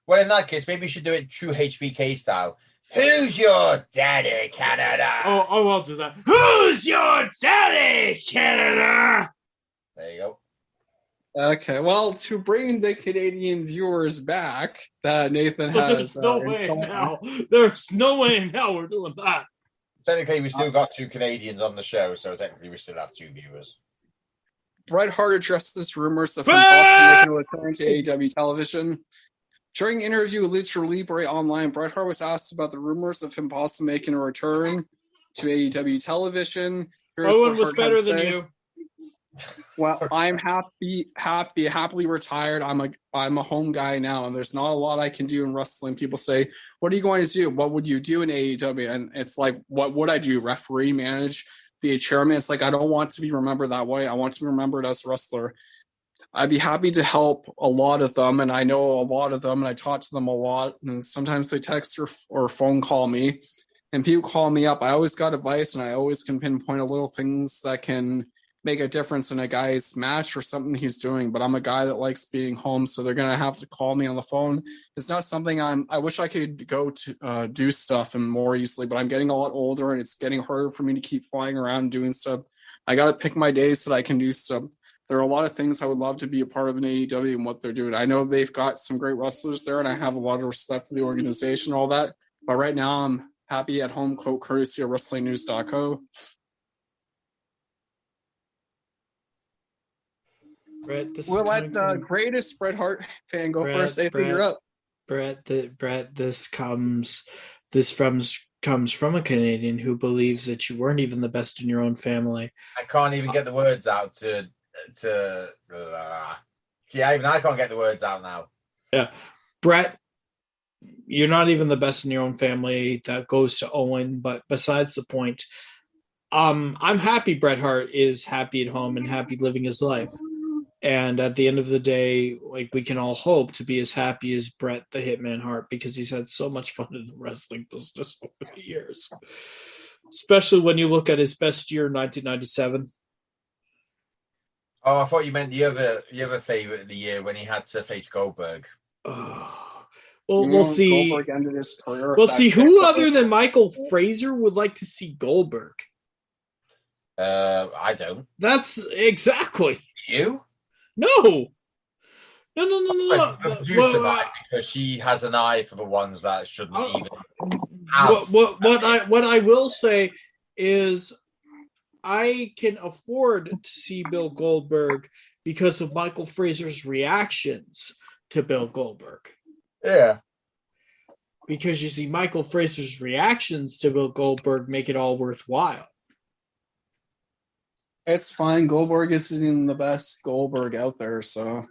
Well, in that case, maybe you should do it true HBK style. Who's your daddy, Canada? Oh, I'll do that. Who's your daddy, Canada? There you go. Okay, well, to bring the Canadian viewers back, that Nathan has. There's no way in hell. There's no way in hell we're doing that. Technically, we still got 2 Canadians on the show, so technically we still have 2 viewers. Bret Hart addresses rumors of him possibly making a return to AEW television. During an interview with Lucha Libre Online, Bret Hart was asked about the rumors of him possibly making a return to AEW television. Owen was better than you. Well, I'm happily retired. I'm a home guy now, and there's not a lot I can do in wrestling. People say, "What are you going to do? What would you do in AEW?" And it's like, what would I do? Referee, manage, be a chairman? It's like, I don't want to be remembered that way. I want to be remembered as a wrestler. I'd be happy to help a lot of them, and I know a lot of them, and I talk to them a lot. And sometimes they text or phone call me, and people call me up. I always got advice, and I always can pinpoint a little things that can make a difference in a guy's match or something he's doing. But I'm a guy that likes being home, so they're gonna have to call me on the phone. It's not something I wish I could go to do stuff and more easily, but I'm getting a lot older, and it's getting harder for me to keep flying around and doing stuff. I gotta pick my days so that I can do stuff. There are a lot of things I would love to be a part of in AEW and what they're doing. I know they've got some great wrestlers there, and I have a lot of respect for the organization, all that. But right now, I'm happy at home, quote, courtesy of WrestlingNews.co. Brett, we'll let the greatest Bret Hart fan go first. Anything you're up. Brett, this comes from a Canadian who believes that you weren't even the best in your own family. I can't even get the words out to even I can't get the words out now. Yeah. Brett, you're not even the best in your own family. That goes to Owen, but besides the point, I'm happy Bret Hart is happy at home and happy living his life. And at the end of the day, like, we can all hope to be as happy as Bret the Hitman Hart, because he's had so much fun in the wrestling business over the years. Especially when you look at his best year, 1997. Oh, I thought you meant the other favorite of the year when he had to face Goldberg. Well, we'll see. Goldberg ended his career. We'll see. Who other than Michael Fraser would like to see Goldberg? I don't. That's exactly. You? No. The producer might, because she has an eye for the ones that shouldn't even have. What I will say is, I can afford to see Bill Goldberg because of Michael Fraser's reactions to Bill Goldberg. Yeah. Because you see, Michael Fraser's reactions to Bill Goldberg make it all worthwhile. It's fine. Goldberg isn't the best Goldberg out there, so.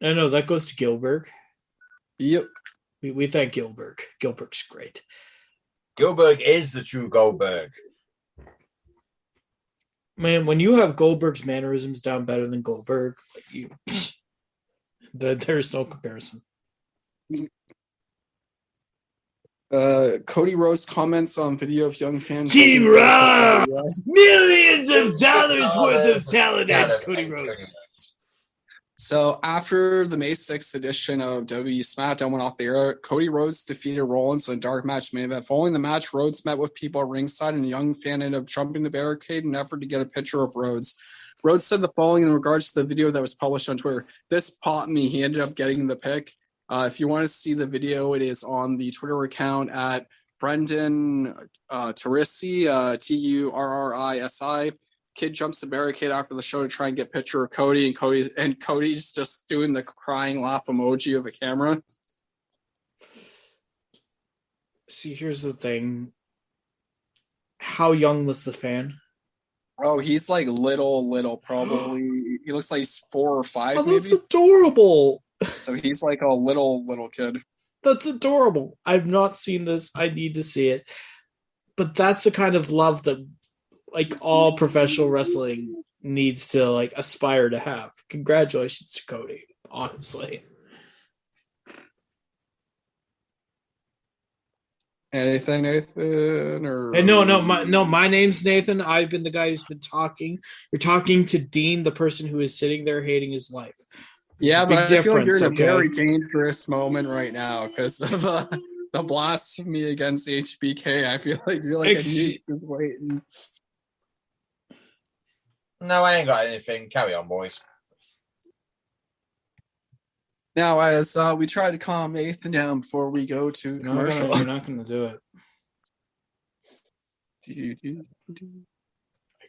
No, that goes to Gilbert. Yep. We thank Gilbert. Gilbert's great. Gilbert is the true Goldberg. Man, when you have Goldberg's mannerisms down better than Goldberg, there's no comparison. Cody Rhodes comments on video of young fans. Team Raw! Millions of dollars worth of talent at Cody Rhodes. So after the May 6th edition of WWE SmackDown went off the air, Cody Rhodes defeated Rollins in a dark match main event. Following the match, Rhodes met with people at ringside, and a young fan ended up jumping the barricade in an effort to get a picture of Rhodes. Rhodes said the following in regards to the video that was published on Twitter. "This popped me." He ended up getting the pick. If you want to see the video, it is on the Twitter account at Brendan Turrisi, Turrisi. Kid jumps the barricade after the show to try and get a picture of Cody, and Cody's just doing the crying laugh emoji of a camera. See, here's the thing. How young was the fan? Oh, he's like little, probably. He looks like he's 4 or 5, oh, that's maybe. Adorable. So he's like a little kid. That's adorable. I've not seen this. I need to see it. But that's the kind of love that, like, all professional wrestling needs to, like, aspire to have. Congratulations to Cody, honestly. Anything, Nathan? Or My name's Nathan. I've been the guy who's been talking. You're talking to Dean, the person who is sitting there hating his life. Yeah, but I feel like you're in a very dangerous moment right now because of the blasphemy against HBK. I feel like you're like a nuke is waiting. No, I ain't got anything. Carry on, boys. Now, as we try to calm Nathan down before we go to commercial. You're not going to do it.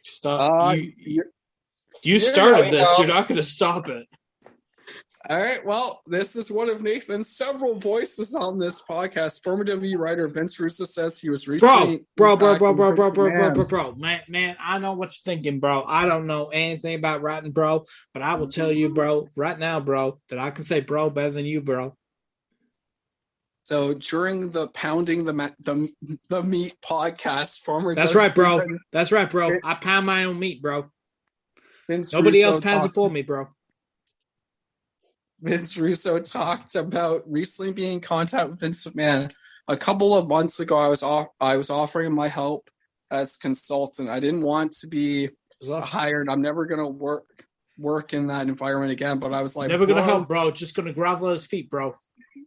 Stop. You started this. You're not going to stop it. All right, well, this is one of Nathan's several voices on this podcast. Former WWE writer Vince Russo says he was recently... Bro. Man, I know what you're thinking, bro. I don't know anything about writing, bro, but I will tell you, bro, right now, bro, that I can say bro better than you, bro. So during the Pounding the Meat podcast, former... That's right, bro. I pound my own meat, bro. Nobody else pounds it for me, bro. Vince Russo talked about recently being in contact with Vince McMahon. A couple of months ago, I was offering my help as consultant. I didn't want to be hired. I'm never going to work in that environment again. But I was like, never going to help, bro. Just going to grovel at his feet, bro.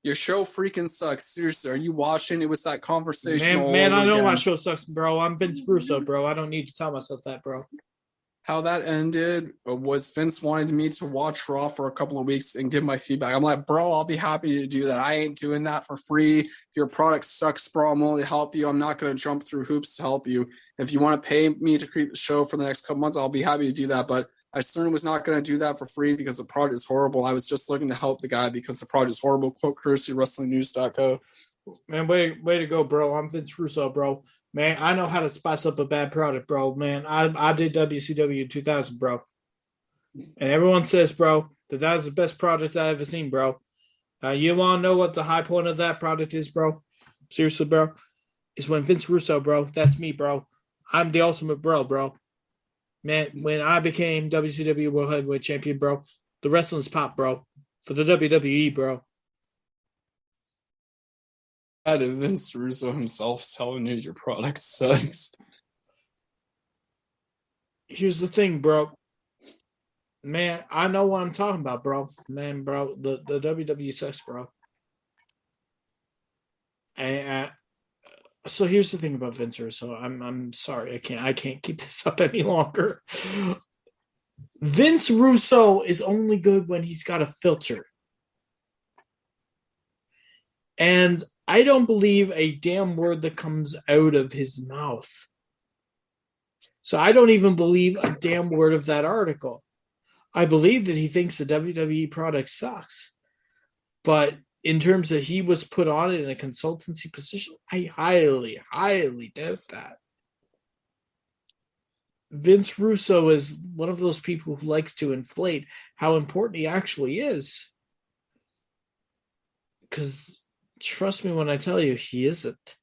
Your show freaking sucks. Seriously, are you watching? It was that conversation. Man, I know my show sucks, bro. I'm Vince Russo, bro. I don't need to tell myself that, bro. How that ended was Vince wanted me to watch Raw for a couple of weeks and give my feedback. I'm like, bro, I'll be happy to do that. I ain't doing that for free. Your product sucks, bro. I'm only to help you. I'm not going to jump through hoops to help you. If you want to pay me to create the show for the next couple months, I'll be happy to do that. But I certainly was not going to do that for free because the product is horrible. I was just looking to help the guy because the product is horrible. Quote courtesy WrestlingNews.co. Man, way to go, bro. I'm Vince Russo, bro. Man, I know how to spice up a bad product, bro. Man, I did WCW in 2000, bro. And everyone says, bro, that was the best product I ever seen, bro. You want to know what the high point of that product is, bro? Seriously, bro? It's when Vince Russo, bro. That's me, bro. I'm the ultimate bro. Man, when I became WCW World Heavyweight Champion, bro, the wrestling's pop, bro, for the WWE, bro. That Vince Russo himself telling you your product sucks. Here's the thing, bro. Man, I know what I'm talking about, bro. Man, bro, the WWE sucks, bro. And so here's the thing about Vince Russo. I'm sorry, I can't keep this up any longer. Vince Russo is only good when he's got a filter. And I don't believe a damn word that comes out of his mouth. So I don't even believe a damn word of that article. I believe that he thinks the WWE product sucks. But in terms that he was put on it in a consultancy position, I highly, highly doubt that. Vince Russo is one of those people who likes to inflate how important he actually is. Because trust me when I tell you, he isn't.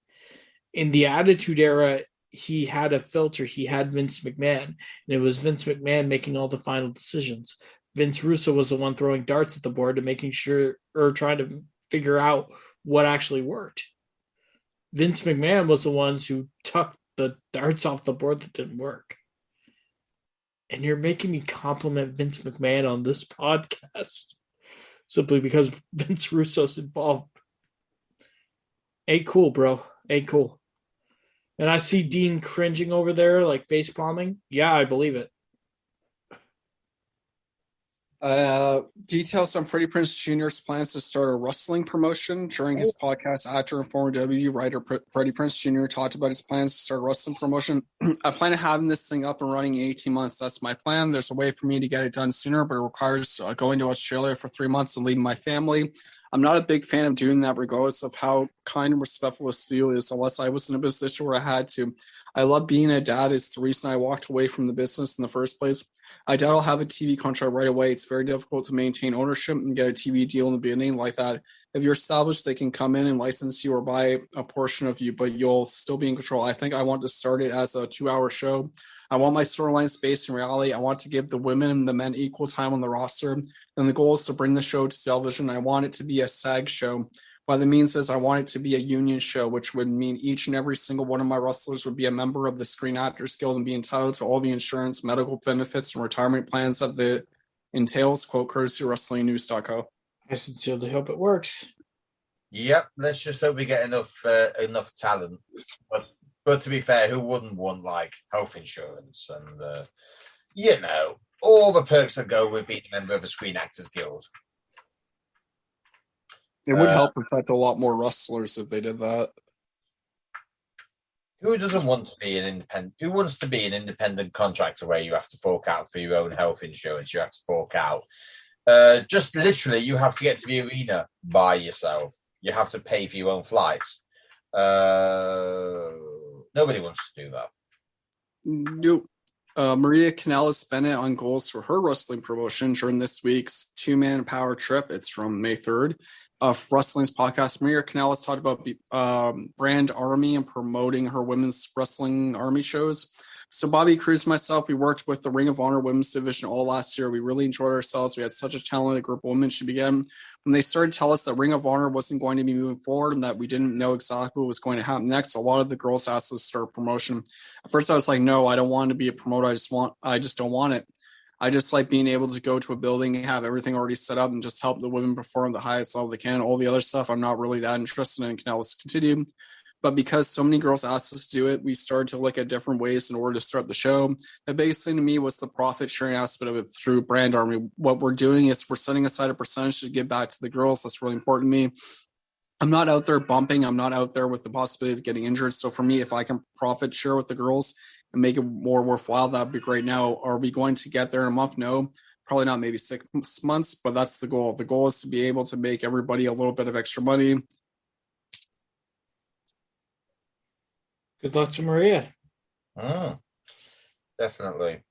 In the Attitude Era, he had a filter. He had Vince McMahon, and it was Vince McMahon making all the final decisions. Vince Russo was the one throwing darts at the board and making sure, or trying to figure out what actually worked. Vince McMahon was the ones who tucked the darts off the board that didn't work. And you're making me compliment Vince McMahon on this podcast simply because Vince Russo's involved. Ain't cool, bro. Ain't cool. And I see Dean cringing over there, like face palming. Yeah, I believe it. Details on Freddie Prinze Jr.'s plans to start a wrestling promotion. During his podcast, actor and former WWE writer Freddie Prinze Jr. talked about his plans to start a wrestling promotion. I plan on having this thing up and running in 18 months. That's my plan. There's a way for me to get it done sooner, but it requires going to Australia for 3 months and leaving my family. I'm not a big fan of doing that regardless of how kind and respectful the studio is, unless I was in a position where I had to. I love being a dad. It's the reason I walked away from the business in the first place. I doubt I'll have a TV contract right away. It's very difficult to maintain ownership and get a TV deal in the beginning like that. If you're established, they can come in and license you or buy a portion of you, but you'll still be in control. I think I want to start it as a 2-hour show. I want my storylines based in reality. I want to give the women and the men equal time on the roster. And the goal is to bring the show to television. I want it to be a SAG show. What that means is I want it to be a union show, which would mean each and every single one of my wrestlers would be a member of the Screen Actors Guild and be entitled to all the insurance, medical benefits, and retirement plans that the entails. Quote, courtesy WrestlingNews.co. I sincerely hope it works. Yep, let's just hope we get enough talent. But to be fair, who wouldn't want like health insurance and all the perks that go with being a member of a Screen Actors Guild? It would help affect a lot more wrestlers if they did that. Who doesn't want to be an independent? Who wants to be an independent contractor where you have to fork out for your own health insurance? You have to fork out. Just literally, you have to get to the arena by yourself. You have to pay for your own flights. Nobody wants to do that. Nope. Maria Kanellis-Bennett on goals for her wrestling promotion during this week's 2-man power trip. It's from May 3rd. Wrestling's podcast, Maria Kanellis talked about brand army and promoting her women's wrestling army shows. So Bobby Cruz and myself, we worked with the Ring of Honor women's division all last year. We really enjoyed ourselves. We had such a talented group of women. She began when they started to tell us that Ring of Honor wasn't going to be moving forward and that we didn't know exactly what was going to happen next. A lot of the girls asked us to start promotion. At first I was like, no, I don't want to be a promoter. I just don't want it. I just like being able to go to a building and have everything already set up and just help the women perform at the highest level they can. All the other stuff, I'm not really that interested in. Canellis continued. But because so many girls asked us to do it, we started to look at different ways in order to start the show. The biggest thing to me was the profit sharing aspect of it through Brand Army. What we're doing is we're setting aside a percentage to give back to the girls. That's really important to me. I'm not out there bumping. I'm not out there with the possibility of getting injured. So for me, if I can profit share with the girls and make it more worthwhile, that'd be great. Now, are we going to get there in a month? No, probably not, maybe 6 months, but that's the goal. The goal is to be able to make everybody a little bit of extra money. Good luck to Maria. Definitely.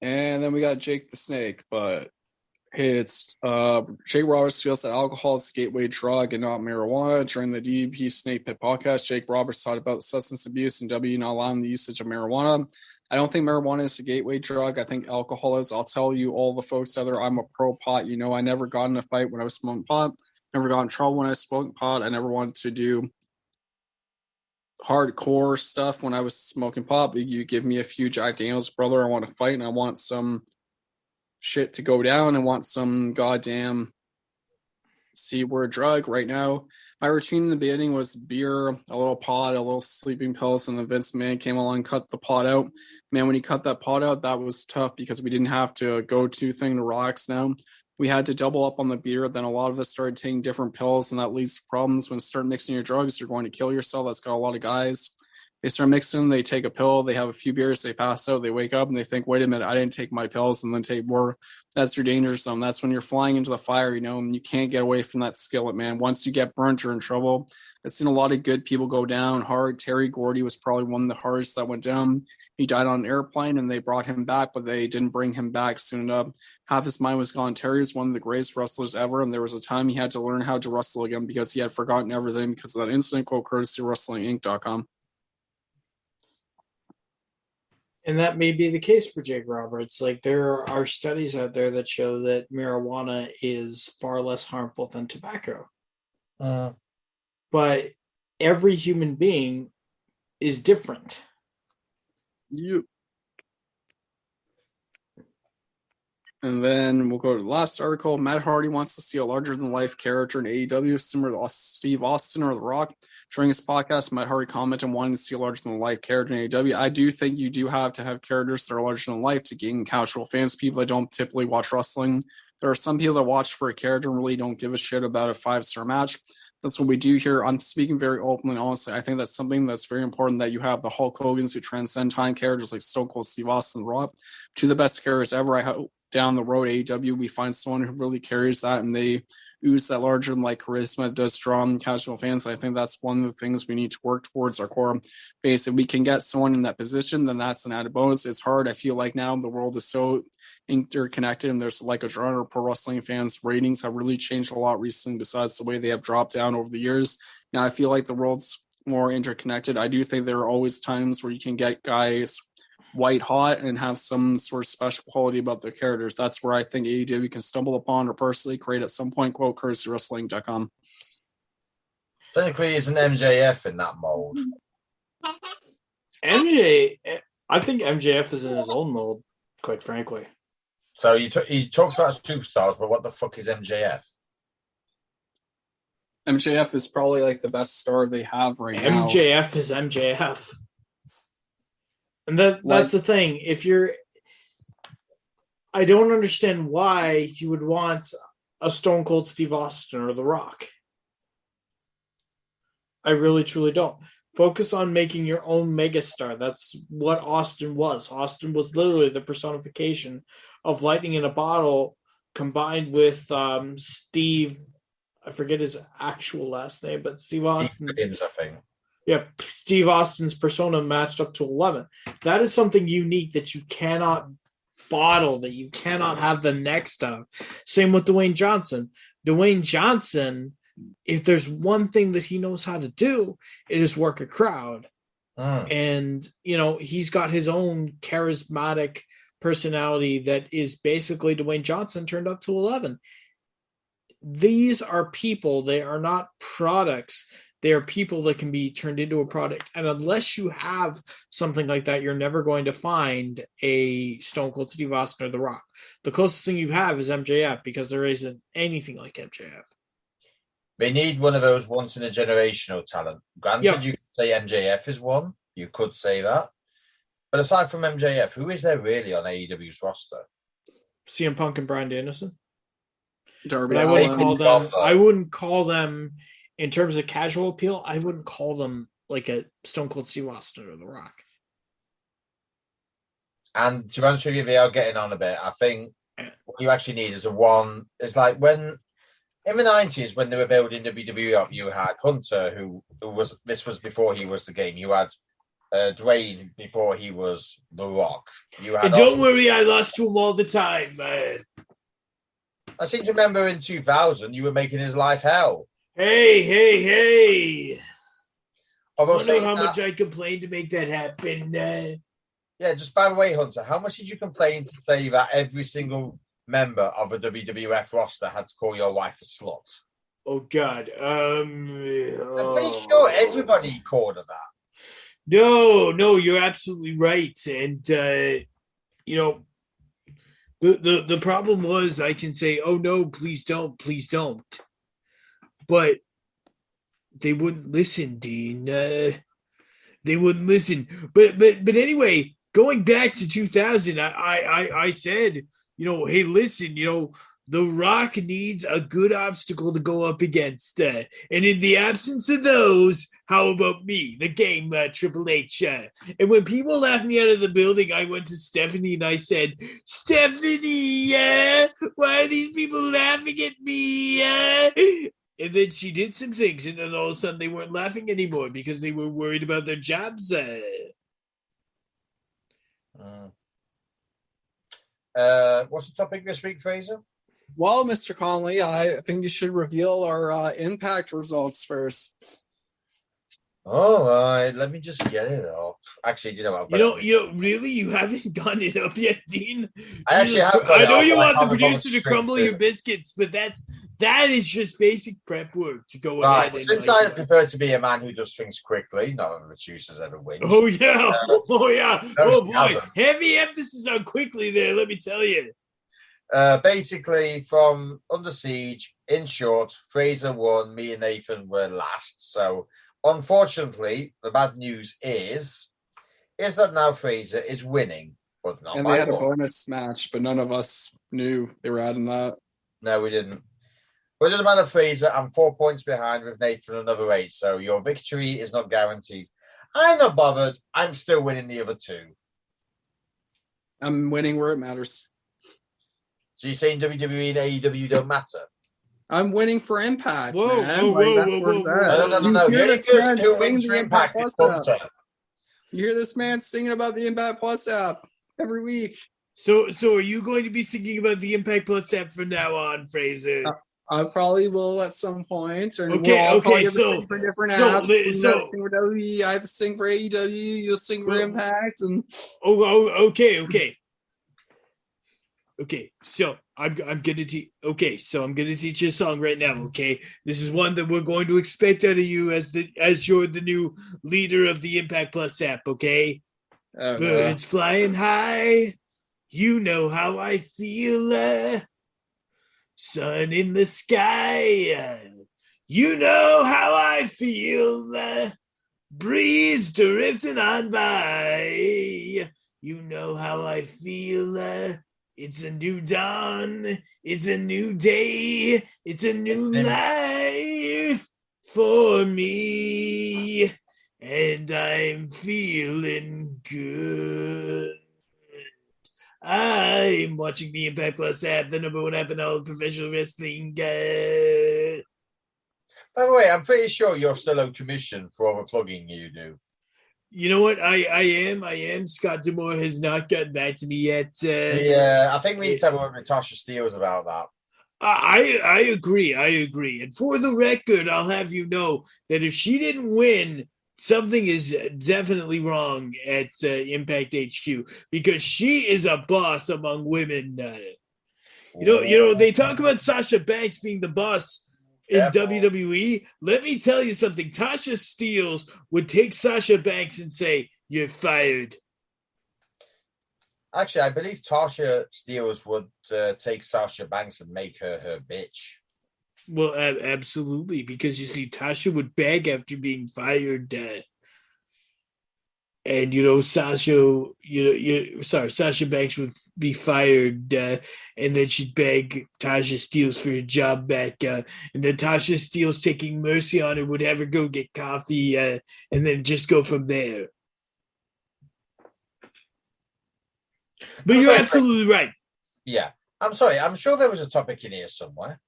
And then we got Jake the Snake, but It's Jake Roberts feels that alcohol is a gateway drug and not marijuana. During the DDP Snake Pit podcast, Jake Roberts talked about substance abuse and W not allowing the usage of marijuana. I don't think marijuana is a gateway drug. I think alcohol is. I'll tell you, all the folks out there, I'm a pro pot. You know, I never got in a fight when I was smoking pot. Never got in trouble when I was smoking pot. I never wanted to do hardcore stuff when I was smoking pot. But you give me a few Jack Daniels, brother, I want to fight and I want some shit to go down. I want some goddamn C-word drug right now. My routine in the beginning was beer, a little pot, a little sleeping pills, and then Vince McMahon came along and cut the pot out. Man, when he cut that pot out, that was tough because we didn't have to go to thing to relax now. We had to double up on the beer. Then a lot of us started taking different pills, and that leads to problems. When you start mixing your drugs, you're going to kill yourself. That's got a lot of guys. They start mixing, they take a pill, they have a few beers, they pass out, they wake up, and they think, wait a minute, I didn't take my pills, and then take more. That's your danger zone. That's when you're flying into the fire, you know, and you can't get away from that skillet, man. Once you get burnt, you're in trouble. I've seen a lot of good people go down hard. Terry Gordy was probably one of the hardest that went down. He died on an airplane, and they brought him back, but they didn't bring him back soon enough. Half his mind was gone. Terry is one of the greatest wrestlers ever, and there was a time he had to learn how to wrestle again because he had forgotten everything because of that incident. Quote courtesy WrestlingInc.com. And that may be the case for Jake Roberts. Like, there are studies out there that show that marijuana is far less harmful than tobacco. But every human being is different. Yep. And then we'll go to the last article. Matt Hardy wants to see a larger-than-life character in AEW, similar to Steve Austin or The Rock. During his podcast, Matt Hardy commented on wanting to see a larger-than-life character in AEW. I do think you do have to have characters that are larger-than-life to gain casual fans, people that don't typically watch wrestling. There are some people that watch for a character and really don't give a shit about a 5-star match. That's what we do here. I'm speaking very openly and honestly. I think that's something that's very important, that you have the Hulk Hogan's who transcend time characters like Stone Cold Steve Austin and The Rock. Two of the best characters ever. I hope down the road AEW we find someone who really carries that and they ooze that larger than like charisma. It does draw in casual fans. I think that's one of the things we need to work towards our core base. If we can get someone in that position, then that's an added bonus. It's hard. I feel like now the world is so interconnected and there's like a genre of pro wrestling fans. Ratings have really changed a lot recently besides the way they have dropped down over the years. Now I feel like the world's more interconnected. I do think there are always times where you can get guys white hot and have some sort of special quality about their characters. That's where I think AEW can stumble upon or personally create at some point. Quote courtesy WrestlingInc.com. Technically, isn't MJF in that mold? I think MJF is in his own mold, quite frankly. So he talks about superstars, but what the fuck is MJF? MJF is probably like the best star they have right now. MJF is MJF. And that's the thing. I don't understand why you would want a Stone Cold Steve Austin or The Rock. I really, truly don't. Focus on making your own megastar. That's what Austin was. Austin was literally the personification of lightning in a bottle combined with Steve, I forget his actual last name, but Steve Austin's. Yeah, Steve Austin's persona matched up to 11. That is something unique that you cannot bottle, that you cannot have the next of. Same with Dwayne Johnson. Dwayne Johnson, if there's one thing that he knows how to do, it is work a crowd. And, you know, he's got his own charismatic personality that is basically Dwayne Johnson turned up to 11. These are people. They are not products. They are people that can be turned into a product. And unless you have something like that, you're never going to find a Stone Cold Steve Austin or The Rock. The closest thing you have is MJF because there isn't anything like MJF. They need one of those once-in-a-generational talent. Granted, you could say MJF is one. You could say that. But aside from MJF, who is there really on AEW's roster? CM Punk and Bryan Danielson. Darby But Allin. I wouldn't call them, in terms of casual appeal, I wouldn't call them like a Stone Cold Steve Austin or The Rock. And to be honest with you, they are getting on a bit. I think what you actually need is it's like when, in the 90s, when they were building WWE up, you had Hunter, this was before he was the game. You had Dwayne before he was The Rock. You had don't worry, I lost to him all the time, man. I seem to remember in 2000 you were making his life hell. Hey. Although I wonder how much I complained to make that happen. Yeah, just by the way, Hunter, how much did you complain to say that every single member of a WWF roster had to call your wife a slut? Oh, God. I'm pretty sure everybody called her that. No, you're absolutely right. And, you know, the problem was I can say, oh, no, please don't. But they wouldn't listen, Dean. They wouldn't listen. But anyway, going back to 2000, I said, hey, listen, The Rock needs a good obstacle to go up against. And in the absence of those, how about me, the game, Triple H? And when people laughed me out of the building, I went to Stephanie and I said, Stephanie, why are these people laughing at me? And then she did some things, and then all of a sudden they weren't laughing anymore because they were worried about their jobs. What's the topic this week, Fraser? Well, Mr. Conley, I think you should reveal our Impact results first. All right, let me just get it up. Actually, you know what? Really, you haven't gotten it up yet, Dean? I actually have. I know you want the producer to crumble your biscuits, but that is just basic prep work to go ahead. Since I prefer to be a man who does things quickly, not that the producers ever win. Oh yeah, oh boy, heavy emphasis on quickly there. Let me tell you. Basically, from Under Siege, in short, Fraser won. Me and Nathan were last. So, unfortunately, the bad news is that now Fraser is winning, but not. And they had a bonus match, but none of us knew they were adding that. No, we didn't. But it doesn't matter, Fraser. I'm 4 points behind with Nathan, another 8. So your victory is not guaranteed. I'm not bothered. I'm still winning the other 2. I'm winning where it matters. So you're saying WWE and AEW don't matter? I'm winning for Impact, whoa, man. Whoa. No. You hear this man singing the Impact Plus app. You hear this man singing about the Impact Plus app every week. So are you going to be singing about the Impact Plus app from now on, Fraser? I probably will at some point. And Okay. Sing for different apps. Sing for WWE. I have to sing for AEW. You'll sing for Impact. And Okay, so I'm gonna teach. Okay, so I'm gonna teach you a song right now. Okay, this is one that we're going to expect out of you as you're the new leader of the Impact Plus app. Okay, birds flying high, you know how I feel. Sun in the sky, you know how I feel. Breeze drifting on by, you know how I feel. It's a new dawn. It's a new day. It's a new life for me. And I'm feeling good. I'm watching the Impact Plus app, the #1 app in all of professional wrestling. By the way, I'm pretty sure you're still on commission for all the plugging you do. You know what? I am. Scott D'Amore has not gotten back to me yet. I think we need to have a word with Tasha Steeles about that. I agree. And for the record, I'll have you know that if she didn't win, something is definitely wrong at Impact HQ, because she is a boss among women. They talk about Sasha Banks being the boss in WWE. Let me tell you something. Tasha Steeles would take Sasha Banks and say, "You're fired." Actually, I believe Tasha Steeles would take Sasha Banks and make her bitch. Well, absolutely, because you see, Tasha would beg after being fired. And Sasha Banks would be fired, and then she'd beg Tasha Steeles for her job back, and then Tasha Steeles, taking mercy on her, would have her go get coffee, and then just go from there. But you're absolutely right. Yeah, I'm sorry. I'm sure there was a topic in here somewhere.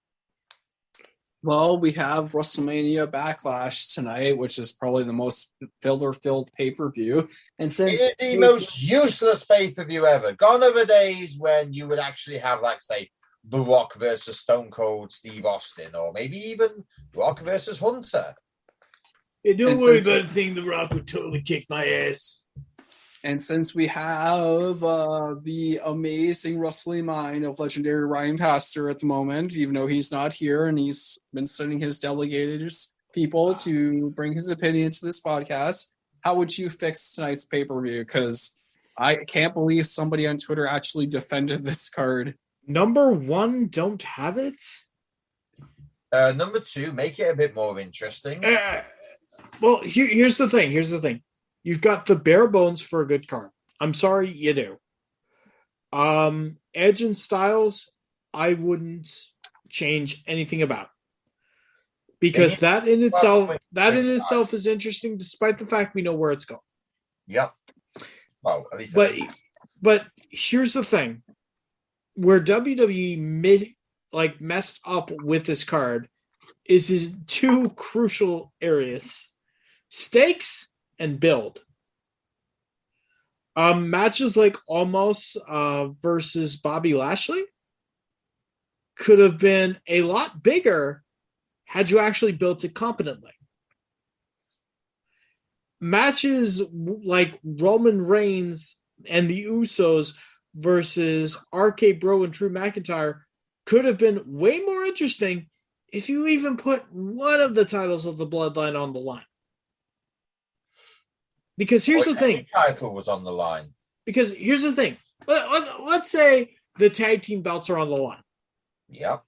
Well, we have WrestleMania Backlash tonight, which is probably the most filler-filled pay-per-view. And since it's the most useless pay-per-view ever. Gone are the days when you would actually have, like, say, The Rock versus Stone Cold Steve Austin, or maybe even Rock versus Hunter. Hey, don't And worry since- about a thing. The Rock would totally kick my ass. And since we have the amazing wrestling mind of legendary Ryan Pastor at the moment, even though he's not here and he's been sending his delegators people to bring his opinion to this podcast, how would you fix tonight's pay-per-view? Because I can't believe somebody on Twitter actually defended this card. Number 1, don't have it. Number 2, make it a bit more interesting. Well, here's the thing. You've got the bare bones for a good card. I'm sorry, you do. Edge and Styles, I wouldn't change anything about. Because that in itself is interesting, despite the fact we know where it's going. Yep. Well, at least. But here's the thing: where WWE messed up with this card is in 2 crucial areas: stakes and build. Matches like Almost versus Bobby Lashley could have been a lot bigger had you actually built it competently. Matches like Roman Reigns and the Usos versus RK Bro and Drew McIntyre could have been way more interesting if you even put one of the titles of the Bloodline on the line. Because here's the thing. Title was on the line. Because here's the thing. Let's say the tag team belts are on the line. Yep.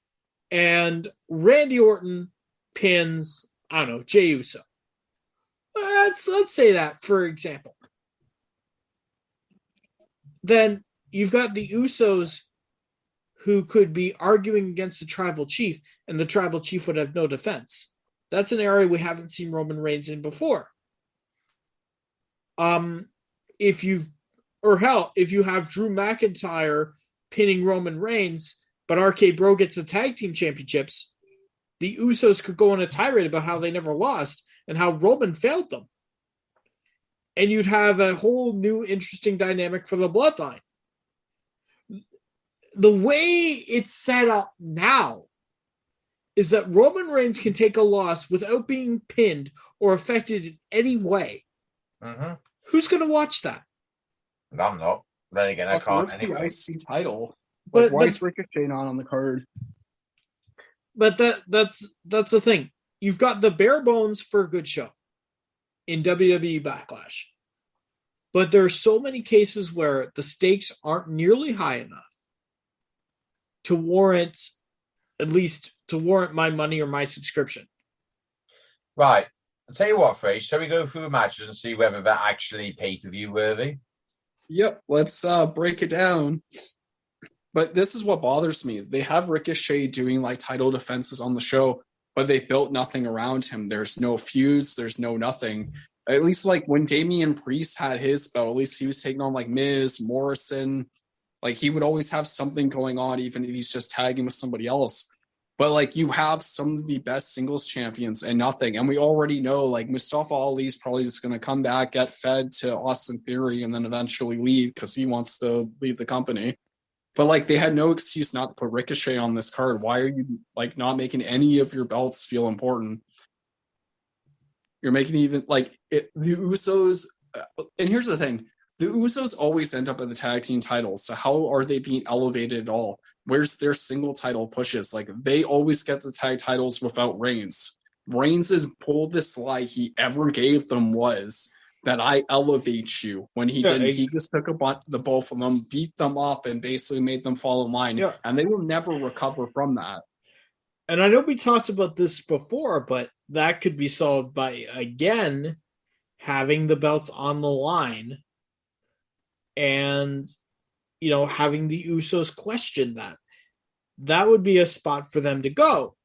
And Randy Orton pins, I don't know, Jey Uso. Let's say that, for example. Then you've got the Usos who could be arguing against the tribal chief, and the tribal chief would have no defense. That's an area we haven't seen Roman Reigns in before. If you have Drew McIntyre pinning Roman Reigns, but RK Bro gets the tag team championships, the Usos could go on a tirade about how they never lost and how Roman failed them. And you'd have a whole new interesting dynamic for the Bloodline. The way it's set up now is that Roman Reigns can take a loss without being pinned or affected in any way. Mm-hmm. Who's going to watch that? I'm not. Then again, I can't anyway. The IC title. But why is Ricochet not on the card? But that's the thing. You've got the bare bones for a good show in WWE Backlash. But there are so many cases where the stakes aren't nearly high enough to warrant my money or my subscription. Right. I'll tell you what, Frey, shall we go through the matches and see whether they're actually pay-per-view worthy? Yep, let's break it down. But this is what bothers me. They have Ricochet doing like title defenses on the show, but they built nothing around him. There's no feuds, there's no nothing. At least like when Damian Priest had his belt, at least he was taking on like Miz, Morrison. Like he would always have something going on, even if he's just tagging with somebody else. But like you have some of the best singles champions and nothing. And we already know like Mustafa Ali's probably just going to come back, get fed to Austin Theory, and then eventually leave because he wants to leave the company. But like they had no excuse not to put Ricochet on this card. Why are you like not making any of your belts feel important? You're making even like the Usos. And here's the thing. The Usos always end up at the tag team titles. So how are they being elevated at all? Where's their single title pushes? Like they always get the tag titles without Reigns. Reigns' boldest lie he ever gave them was that I elevate you. When he didn't, he just took the both of them, beat them up, and basically made them fall in line. Yeah. And they will never recover from that. And I know we talked about this before, but that could be solved by, again, having the belts on the line and, you know, having the Usos question that. That would be a spot for them to go.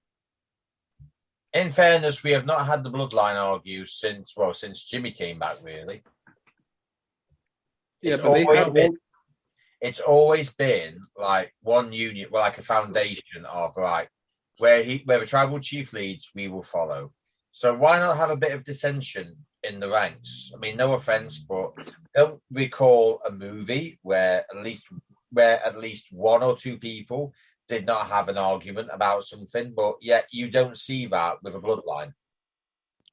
In fairness, we have not had the Bloodline argue since Jimmy came back, really. Yeah, it's always been like one unit, like a foundation of right, where the tribal chief leads, we will follow. So why not have a bit of dissension in the ranks? I mean, no offense, but don't recall a movie where at least one or two people did not have an argument about something, but yet you don't see that with a bloodline.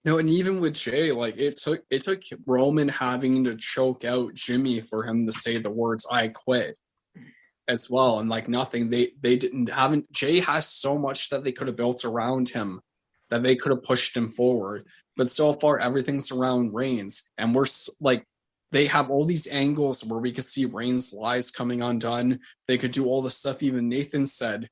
No, and even with Jay, like it took Roman having to choke out Jimmy for him to say the words "I quit" as well, and like nothing. They haven't. Jay has so much that they could have built around him, that they could have pushed him forward, but so far everything's around Reigns, and we're like. They have all these angles where we could see Reigns' lies coming undone. They could do all the stuff even Nathan said.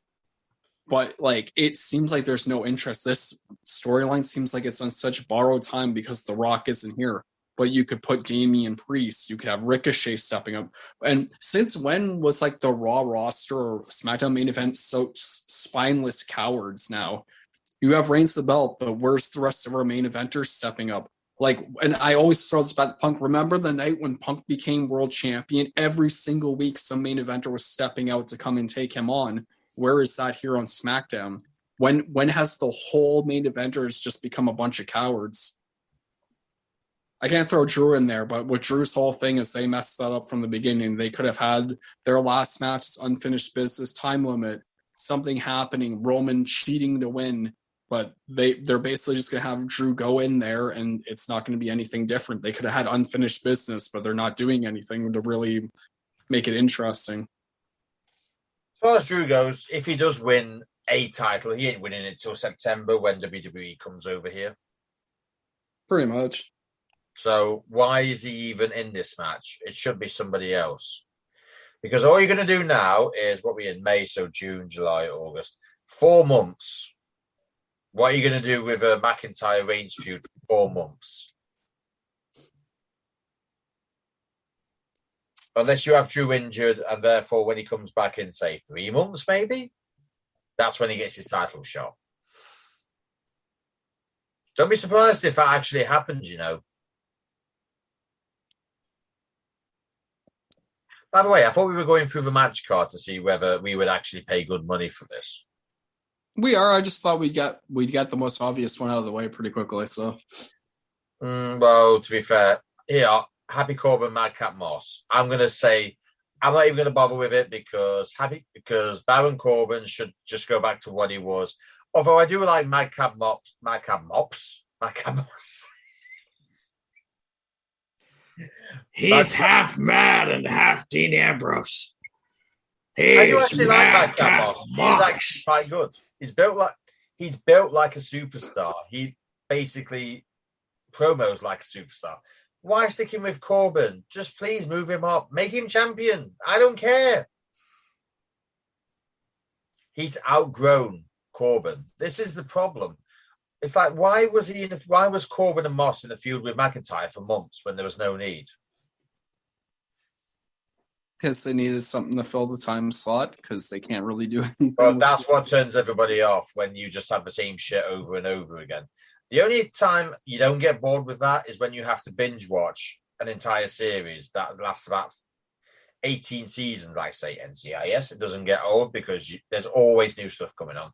But, like, it seems like there's no interest. This storyline seems like it's on such borrowed time because The Rock isn't here. But you could put Damian Priest. You could have Ricochet stepping up. And since when was, like, the Raw roster or SmackDown main event so spineless cowards now? You have Reigns the belt, but where's the rest of our main eventers stepping up? Like, and I always throw this back to Punk. Remember the night when Punk became world champion? Every single week, some main eventer was stepping out to come and take him on. Where is that here on SmackDown? When has the whole main eventers just become a bunch of cowards? I can't throw Drew in there, but with Drew's whole thing is they messed that up from the beginning. They could have had their last match, unfinished business, time limit, something happening, Roman cheating to win. But they're basically just going to have Drew go in there, and it's not going to be anything different. They could have had unfinished business, but they're not doing anything to really make it interesting. As far as Drew goes, if he does win a title, he ain't winning it till September when WWE comes over here. Pretty much. So why is he even in this match? It should be somebody else. Because all you're going to do now is what we're in May, so June, July, August. 4 months. What are you going to do with a McIntyre Reigns feud for 4 months? Unless you have Drew injured, and therefore when he comes back in, say, 3 months, maybe? That's when he gets his title shot. Don't be surprised if that actually happens, you know. By the way, I thought we were going through the match card to see whether we would actually pay good money for this. We are. I just thought we'd get the most obvious one out of the way pretty quickly. So, well, to be fair, here, Happy Corbin, Madcap Moss. I'm going to say I'm not even going to bother with it because Baron Corbin should just go back to what he was. Although I do like Madcap Moss. He's half mad and half Dean Ambrose. I do actually like Madcap Moss. He's actually quite good. He's built like a superstar. He basically promos like a superstar. Why stick him with Corbin? Just please move him up. Make him champion. I don't care. He's outgrown Corbin. This is the problem. It's like, why was Corbin and Moss in the feud with McIntyre for months when there was no need? Because they needed something to fill the time slot because they can't really do anything. Well, that's what turns everybody off when you just have the same shit over and over again. The only time you don't get bored with that is when you have to binge watch an entire series that lasts about 18 seasons, like say NCIS. It doesn't get old because there's always new stuff coming on.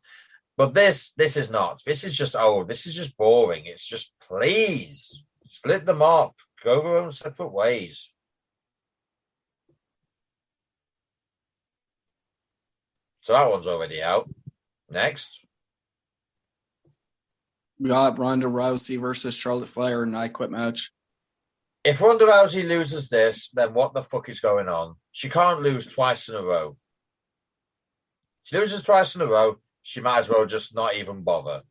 But this is not. This is just old. This is just boring. It's just, please, split them up. Go their own separate ways. So that one's already out. Next. We got Ronda Rousey versus Charlotte Flair in an I Quit match. If Ronda Rousey loses this, then what the fuck is going on? She can't lose twice in a row. She loses twice in a row, she might as well just not even bother.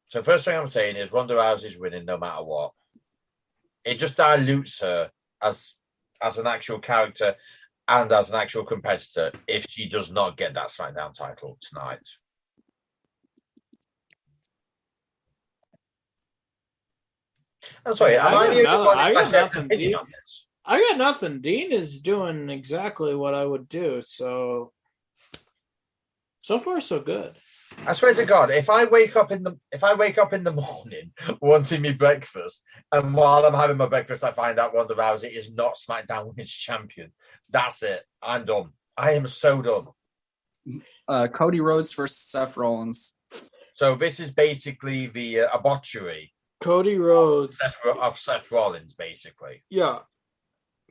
So first thing I'm saying is Ronda Rousey's winning no matter what. It just dilutes her as an actual character and as an actual competitor if she does not get that SmackDown title tonight. I'm sorry, I got nothing. Dean is doing exactly what I would do. So far, so good. I swear to God, if I wake up in the morning wanting me breakfast, and while I'm having my breakfast, I find out Ronda Rousey is not SmackDown Women's Champion, that's it. I'm done. I am so done. Cody Rhodes versus Seth Rollins. So this is basically the a botchery. Cody Rhodes of Seth Rollins, basically. Yeah.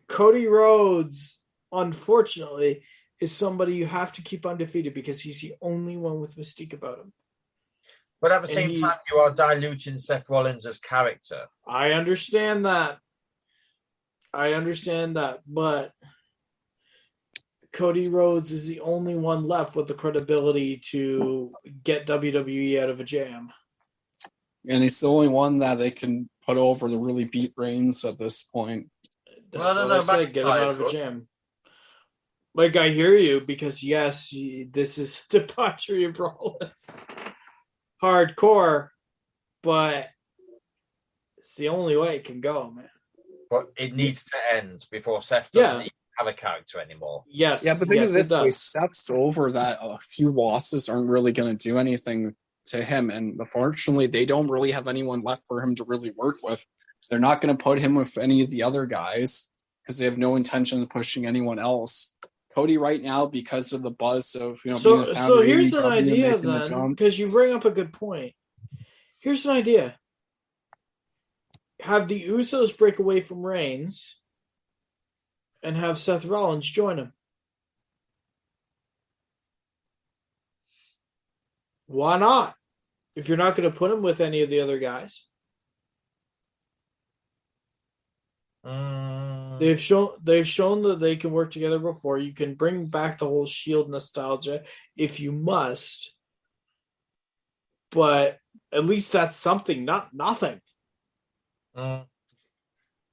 Cody Rhodes, unfortunately, is somebody you have to keep undefeated because he's the only one with mystique about him. But at the same time, you are diluting Seth Rollins' character. I understand that. But Cody Rhodes is the only one left with the credibility to get WWE out of a jam. And he's the only one that they can put over the really beat brains at this point. That's what I said. Get him out of a jam. Like, I hear you, because yes, this is debauchery of Rollins. Hardcore, but it's the only way it can go, man. But it needs to end before Seth doesn't even have a character anymore. Yes. Yeah, but think of this way, Seth's over that a few losses aren't really going to do anything to him. And unfortunately, they don't really have anyone left for him to really work with. They're not going to put him with any of the other guys because they have no intention of pushing anyone else. Cody right now, because of the buzz of, being the founder. So here's an idea then, because you bring up a good point. Here's an idea. Have the Usos break away from Reigns and have Seth Rollins join him. Why not? If you're not going to put him with any of the other guys. They've shown that they can work together before. You can bring back the whole Shield nostalgia if you must. But at least that's something, not nothing.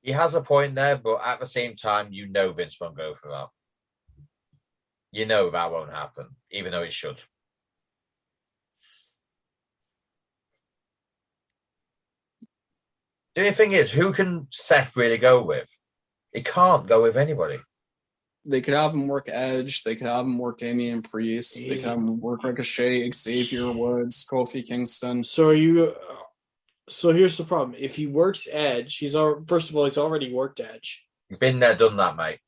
He has a point there, but at the same time, Vince won't go for that. That won't happen, even though it should. The only thing is, who can Seth really go with? He can't go with anybody. They could have him work Edge. They could have him work Damian Priest. They could have him work Ricochet, Xavier Woods, Kofi Kingston. So here's the problem. If he works Edge, he's already worked Edge. Been there, done that, mate.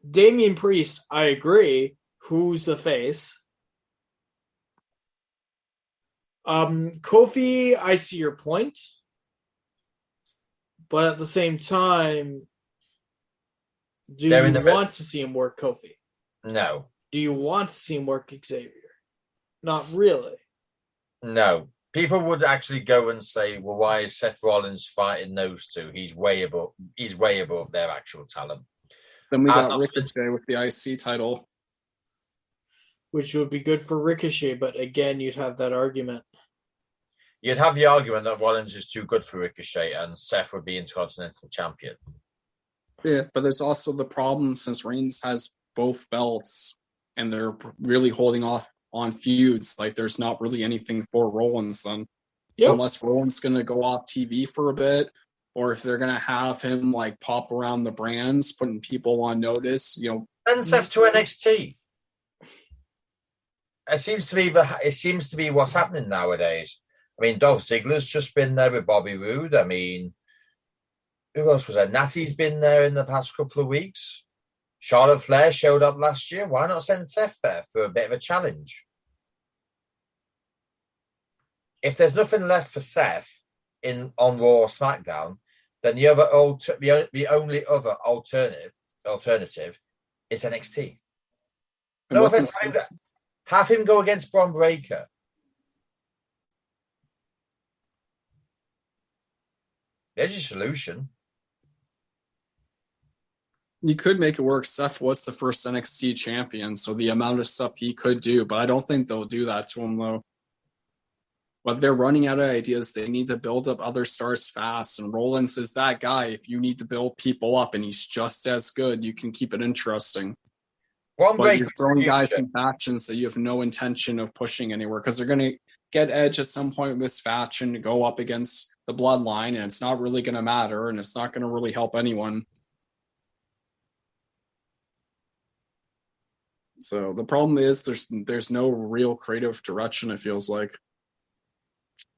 Damian Priest, I agree. Who's the face? Kofi, I see your point. But at the same time, do you want to see him work Kofi? No. Do you want to see him work Xavier? Not really. No. People would actually go and say, well, why is Seth Rollins fighting those two? He's way above their actual talent. Then we got Ricochet with the IC title. Which would be good for Ricochet, but again, you'd have that argument. You'd have the argument that Rollins is too good for Ricochet and Seth would be Intercontinental Champion. Yeah, but there's also the problem since Reigns has both belts and they're really holding off on feuds. Like, there's not really anything for Rollins then. Yep. So unless Rollins going to go off TV for a bit, or if they're going to have him like pop around the brands, putting people on notice, Send Seth to NXT. It seems to be what's happening nowadays. I mean, Dolph Ziggler's just been there with Bobby Roode. I mean, who else was there? Natty's been there in the past couple of weeks. Charlotte Flair showed up last year. Why not send Seth there for a bit of a challenge? If there's nothing left for Seth on Raw or SmackDown, then the only other alternative is NXT. No offense, have him go against Bron Breakker. There's your solution. You could make it work. Seth was the first NXT champion, so the amount of stuff he could do, but I don't think they'll do that to him, though. But they're running out of ideas. They need to build up other stars fast, and Rollins is that guy. If you need to build people up and he's just as good, you can keep it interesting. But you're throwing guys in factions that you have no intention of pushing anywhere because they're going to get Edge at some point with this faction to go up against the Bloodline, and it's not really going to matter, and it's not going to really help anyone. So the problem is there's no real creative direction, it feels like.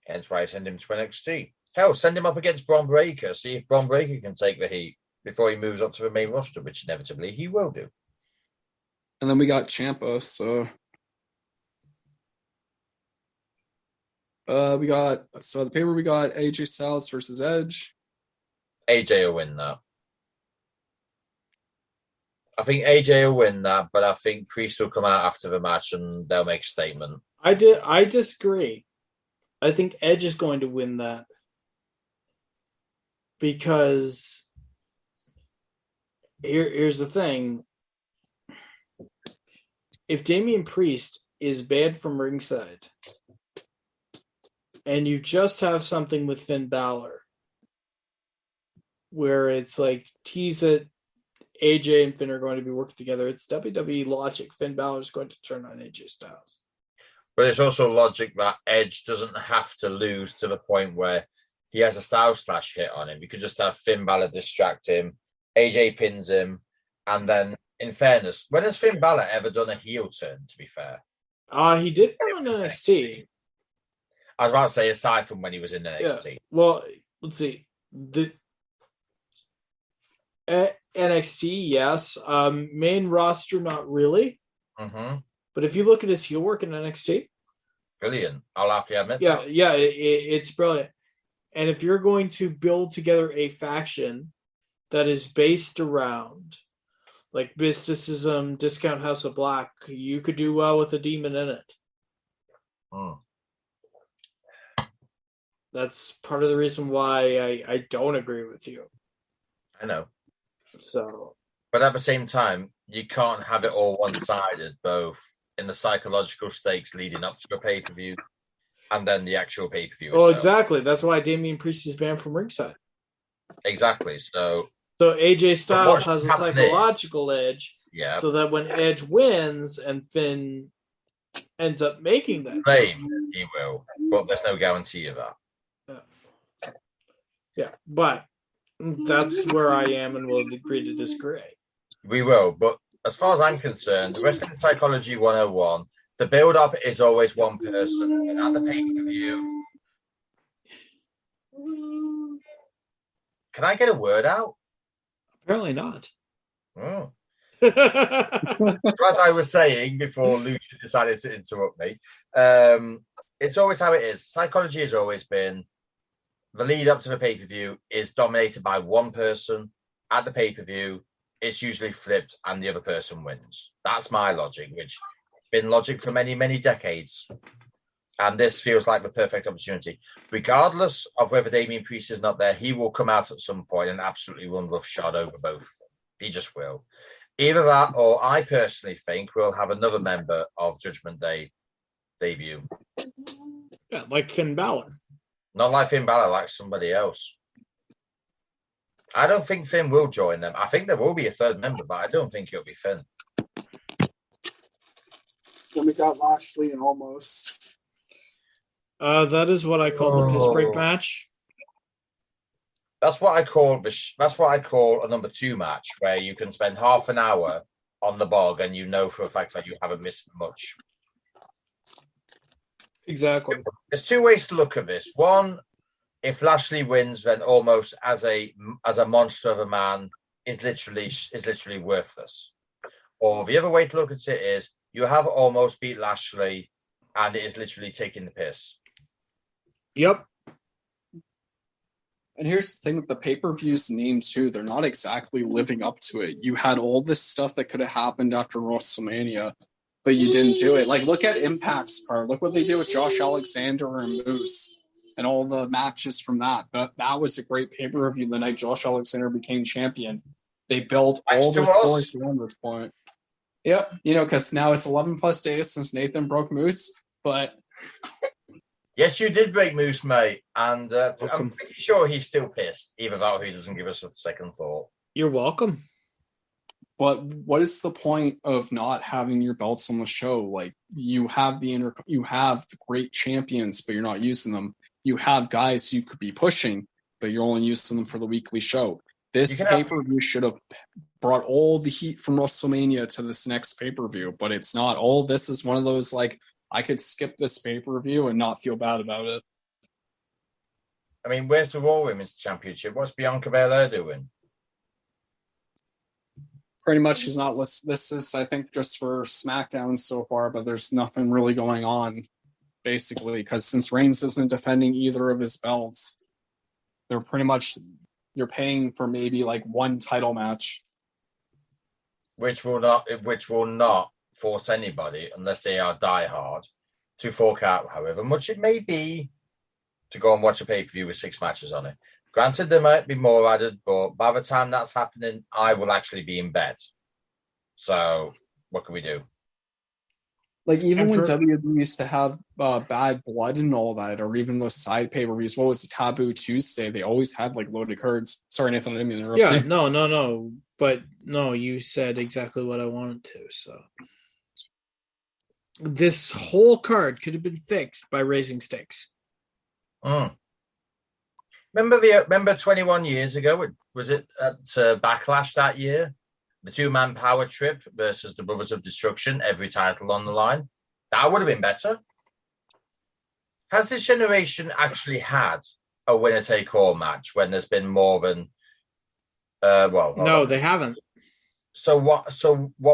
Hence why I send him to NXT. Hell, send him up against Bron Breakker. See if Bron Breakker can take the heat before he moves up to the main roster, which inevitably he will do. And then we got Ciampa, so... the paper we got AJ Styles versus Edge. AJ will win that. I think AJ will win that, but I think Priest will come out after the match and they'll make a statement. I disagree. I think Edge is going to win that because here's the thing. If Damian Priest is banned from ringside and you just have something with Finn Balor where it's like tease it, AJ and Finn are going to be working together, it's WWE logic. Finn Balor is going to turn on AJ Styles. But it's also logic that Edge doesn't have to lose to the point where he has a Styles Clash hit on him. You could just have Finn Balor distract him, AJ pins him, and then, in fairness, when has Finn Balor ever done a heel turn, to be fair? He did on NXT. I was about to say, aside from when he was in NXT. Yeah. Well, let's see. The NXT, yes. Main roster, not really. Mm-hmm. But if you look at his heel work in NXT, brilliant. I'll have to admit yeah, that. Yeah, it's brilliant. And if you're going to build together a faction that is based around like mysticism, Discount House of Black, you could do well with a demon in it. Mm. That's part of the reason why I don't agree with you. I know. So, but at the same time, you can't have it all one-sided, both in the psychological stakes leading up to the pay-per-view and then the actual pay-per-view. Well, exactly. That's why Damian Priest is banned from ringside. Exactly. So AJ Styles has a psychological edge. Yeah. So that when Edge wins and Finn ends up making that claim, he will. But there's no guarantee of that. Yeah, but that's where I am, and we'll agree to disagree. We will, but as far as I'm concerned, Wrestling Psychology 101, the build-up is always one person. And at the pay-per-view... Can I get a word out? Apparently not. Oh. As I was saying before Lucia decided to interrupt me, it's always how it is. Psychology has always been the lead up to the pay-per-view is dominated by one person. At the pay-per-view, it's usually flipped and the other person wins. That's my logic, which has been logic for many, many decades. And this feels like the perfect opportunity. Regardless of whether Damian Priest is not there, he will come out at some point and absolutely run roughshod over both. He just will. Either that, or I personally think we'll have another member of Judgment Day debut. Yeah, like Finn Balor. Not like Finn Balor, like somebody else. I don't think Finn will join them. I think there will be a third member, but I don't think it'll be Finn. Then we got Lashley and Almost. That is what I call the piss break match. That's what I call that's what I call a number 2 match, where you can spend half an hour on the bog and you know for a fact that you haven't missed much. Exactly. There's 2 ways to look at this. One, if Lashley wins, then Almost as a monster of a man is literally worthless. Or the other way to look at it is you have Almost beat Lashley and it is literally taking the piss. Yep. And here's the thing with the pay-per-view's name, too. They're not exactly living up to it. You had all this stuff that could have happened after WrestleMania, but you didn't do it. Like, look at Impact's card. Look what they did with Josh Alexander and Moose and all the matches from that. But that was a great pay-per-view the night Josh Alexander became champion. They built all their stories around this point. Yep. Because now it's 11 plus days since Nathan broke Moose, but... Yes, you did break Moose, mate. And I'm pretty sure he's still pissed, even though he doesn't give us a second thought. You're welcome. But what is the point of not having your belts on the show? Like, you have you have the great champions, but you're not using them. You have guys you could be pushing, but you're only using them for the weekly show. This pay-per-view should have brought all the heat from WrestleMania to this next pay-per-view, but it's not. All this is one of those, like, I could skip this pay-per-view and not feel bad about it. I mean, where's the Raw Women's Championship? What's Bianca Belair doing? Pretty much she's not listed. This is, I think, just for SmackDown so far, but there's nothing really going on, basically, because since Reigns isn't defending either of his belts, they're pretty much, you're paying for maybe like one title match. which will not force anybody, unless they are diehard, to fork out however much it may be to go and watch a pay-per-view with 6 matches on it. Granted, there might be more added, but by the time that's happening, I will actually be in bed. So what can we do? Like, even when WWE used to have Bad Blood and all that, or even those side pay-per-views, what was the Taboo Tuesday? They always had, like, loaded cards. Sorry, Nathan, I didn't mean to interrupt you. No. But, no, you said exactly what I wanted to, so. This whole card could have been fixed by raising stakes. Remember 21 years ago, was it at Backlash that year? The 2-man power trip versus the Brothers of Destruction, every title on the line. That would have been better. Has this generation actually had a winner-take-all match when there's been more than... No, they haven't. So what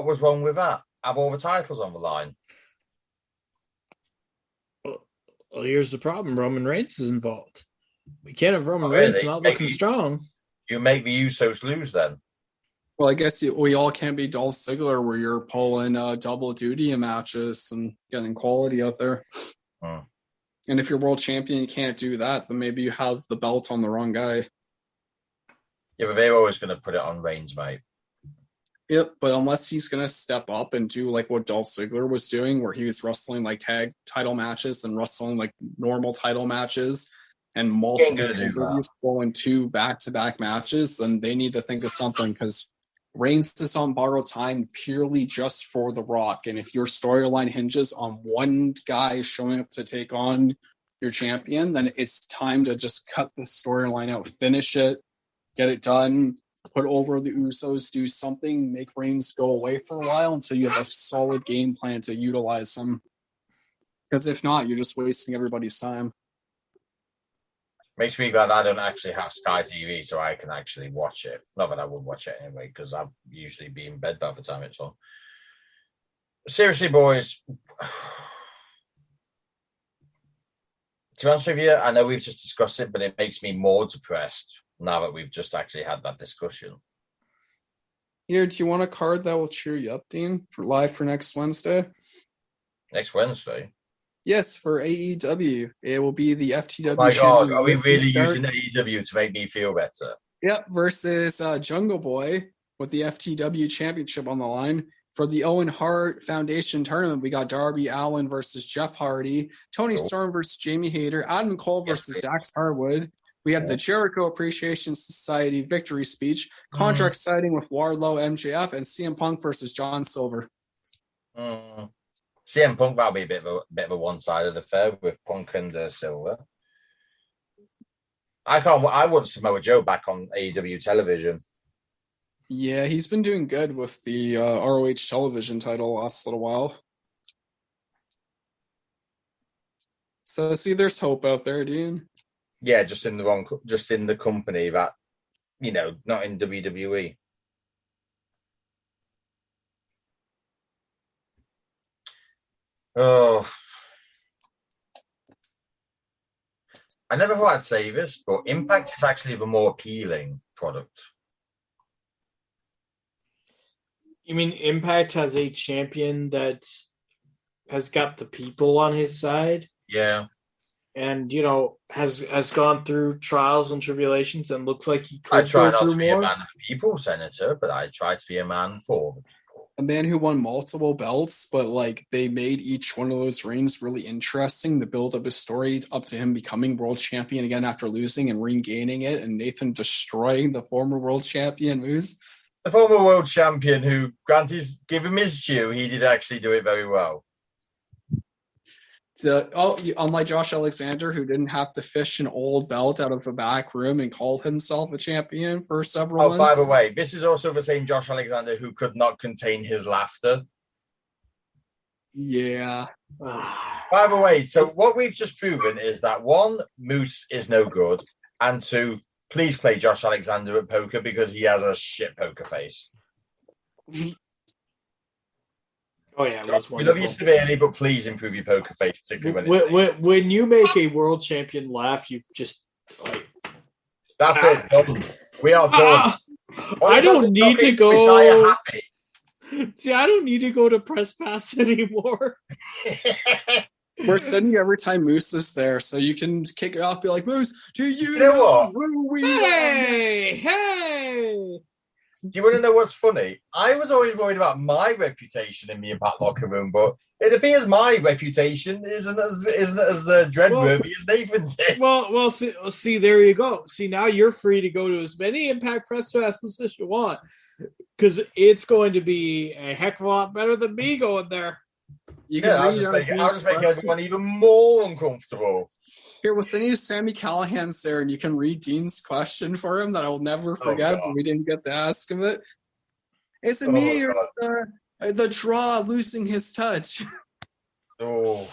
was wrong with that? Have all the titles on the line? Well, here's the problem. Roman Reigns is involved. We can't have Roman Reigns not looking strong. You make the Usos lose then. Well, I guess we all can't be Dolph Ziggler where you're pulling double duty in matches and getting quality out there. And if you're world champion, you can't do that, then maybe you have the belt on the wrong guy. Yeah, but they're always going to put it on Reigns, mate. Yep, but unless he's going to step up and do like what Dolph Ziggler was doing, where he was wrestling like tag title matches and wrestling like normal title matches and multiple pulling 2 back-to-back matches, then they need to think of something, because Reigns is on borrowed time purely just for The Rock. And if your storyline hinges on one guy showing up to take on your champion, then it's time to just cut the storyline out, finish it, get it done, put over the Usos, do something, make Reigns go away for a while until you have a solid game plan to utilize them. Because if not, you're just wasting everybody's time. Makes me glad I don't actually have Sky TV, so I can actually watch it. Not that I would watch it anyway, because I'll usually be in bed by the time it's on. Seriously, boys. To be honest with you, I know we've just discussed it, but it makes me more depressed now that we've just actually had that discussion. Here, do you want a card that will cheer you up, Dean, for live for next Wednesday? Next Wednesday? Yes, for AEW. It will be the FTW. Oh my God, are we really using AEW to make me feel better? Yep, versus Jungle Boy with the FTW Championship on the line. For the Owen Hart Foundation tournament, we got Darby Allin versus Jeff Hardy, Tony Storm versus Jamie Hayter, Adam Cole versus Dax Harwood. We have the Jericho Appreciation Society victory speech, contract signing with Wardlow, MJF, and CM Punk versus John Silver. CM Punk, that'll be a bit of a one-sided affair with Punk and Silver. I want Samoa Joe back on AEW television. Yeah, he's been doing good with the ROH television title last little while. So see, there's hope out there, Dean. Yeah, just in the company that, not in WWE. Oh, I never thought I'd say this, but Impact is actually the more appealing product. You mean Impact has a champion that has got the people on his side? Yeah. And, has gone through trials and tribulations and looks like he could I try not go to through be more. a man of the people, Senator, but I try to be a man for the people. A man who won multiple belts, but they made each one of those reigns really interesting to build up his story up to him becoming world champion again after losing and regaining it, and Nathan destroying the former world champion Moose. The former world champion who, granted, give him his due, he did actually do it very well. Unlike Josh Alexander, who didn't have to fish an old belt out of a back room and call himself a champion for several months. By the way, this is also the same Josh Alexander who could not contain his laughter. Yeah. By the way, so what we've just proven is that 1, Moose is no good, and 2, please play Josh Alexander at poker because he has a shit poker face. Oh, yeah, we love you severely, but please improve your poker face, particularly when you make a world champion laugh, you've just That's it. Done. We are done. I don't need to go. Retire happy. See, I don't need to go to Press Pass anymore. We're sending you every time Moose is there, so you can kick it off. Be like, Moose, do you know know what? who we Hey! Do you want to know what's funny? I was always worried about my reputation in the Impact locker room, but it appears my reputation isn't as dreadworthy as Nathan's is. Well, see, there you go. See, now you're free to go to as many Impact Press Passes as you want, because it's going to be a heck of a lot better than me going there. You can I'll just make everyone even more uncomfortable. Here, we'll send you Sammy Callahan's there, and you can read Dean's question for him that I'll never forget, but we didn't get to ask him it. Is it me or the draw losing his touch? Oh,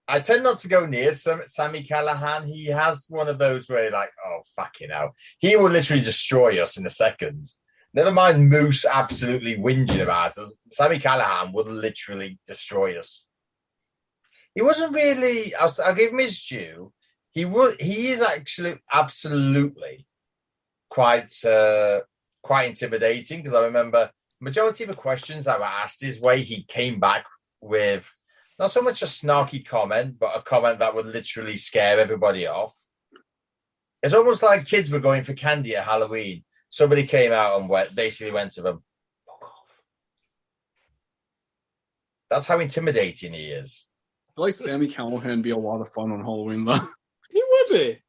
I tend not to go near Sammy Callahan. He has one of those where you're like, oh, fucking hell. He will literally destroy us in a second. Never mind Moose absolutely whinging about us. Sammy Callahan would literally destroy us. He wasn't really. I'll give him his due. He is actually absolutely quite intimidating, because I remember majority of the questions that were asked his way, he came back with not so much a snarky comment, but a comment that would literally scare everybody off. It's almost like kids were going for candy at Halloween. Somebody came out and basically went to them, fuck off. That's how intimidating he is. I feel like Sammy Callahan be a lot of fun on Halloween, though. He would be.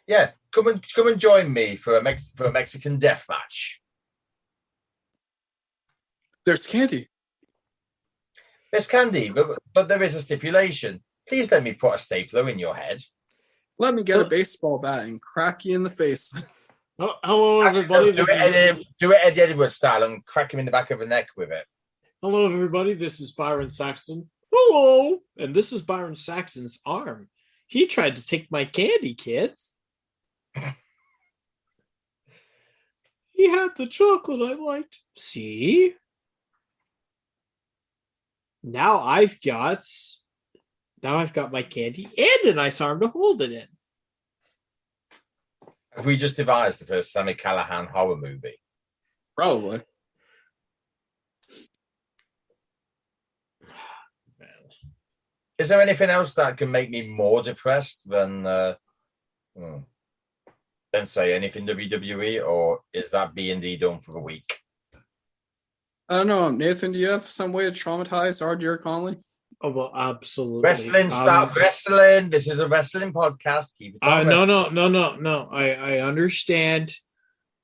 Yeah, come and join me for a Mexican death match. There's candy. There's candy, but there is a stipulation. Please let me put a stapler in your head. Let me get a baseball bat and crack you in the face. Hello, everybody. Do it Eddie Edwards style and crack him in the back of the neck with it. Hello, everybody. This is Byron Saxton. Hello. And this is Byron Saxton's arm. He tried to take my candy, kids. He had the chocolate I liked. See? Now I've got my candy and a nice arm to hold it in. Have we just devised the first Sammy Callahan horror movie? Probably. Is there anything else that can make me more depressed than say anything WWE, or is that B&D done for the week? I don't know. Nathan, do you have some way to traumatize R.D.R. Conley? Oh, well, absolutely. Wrestling, start wrestling. This is a wrestling podcast. Keep it on. No. I understand,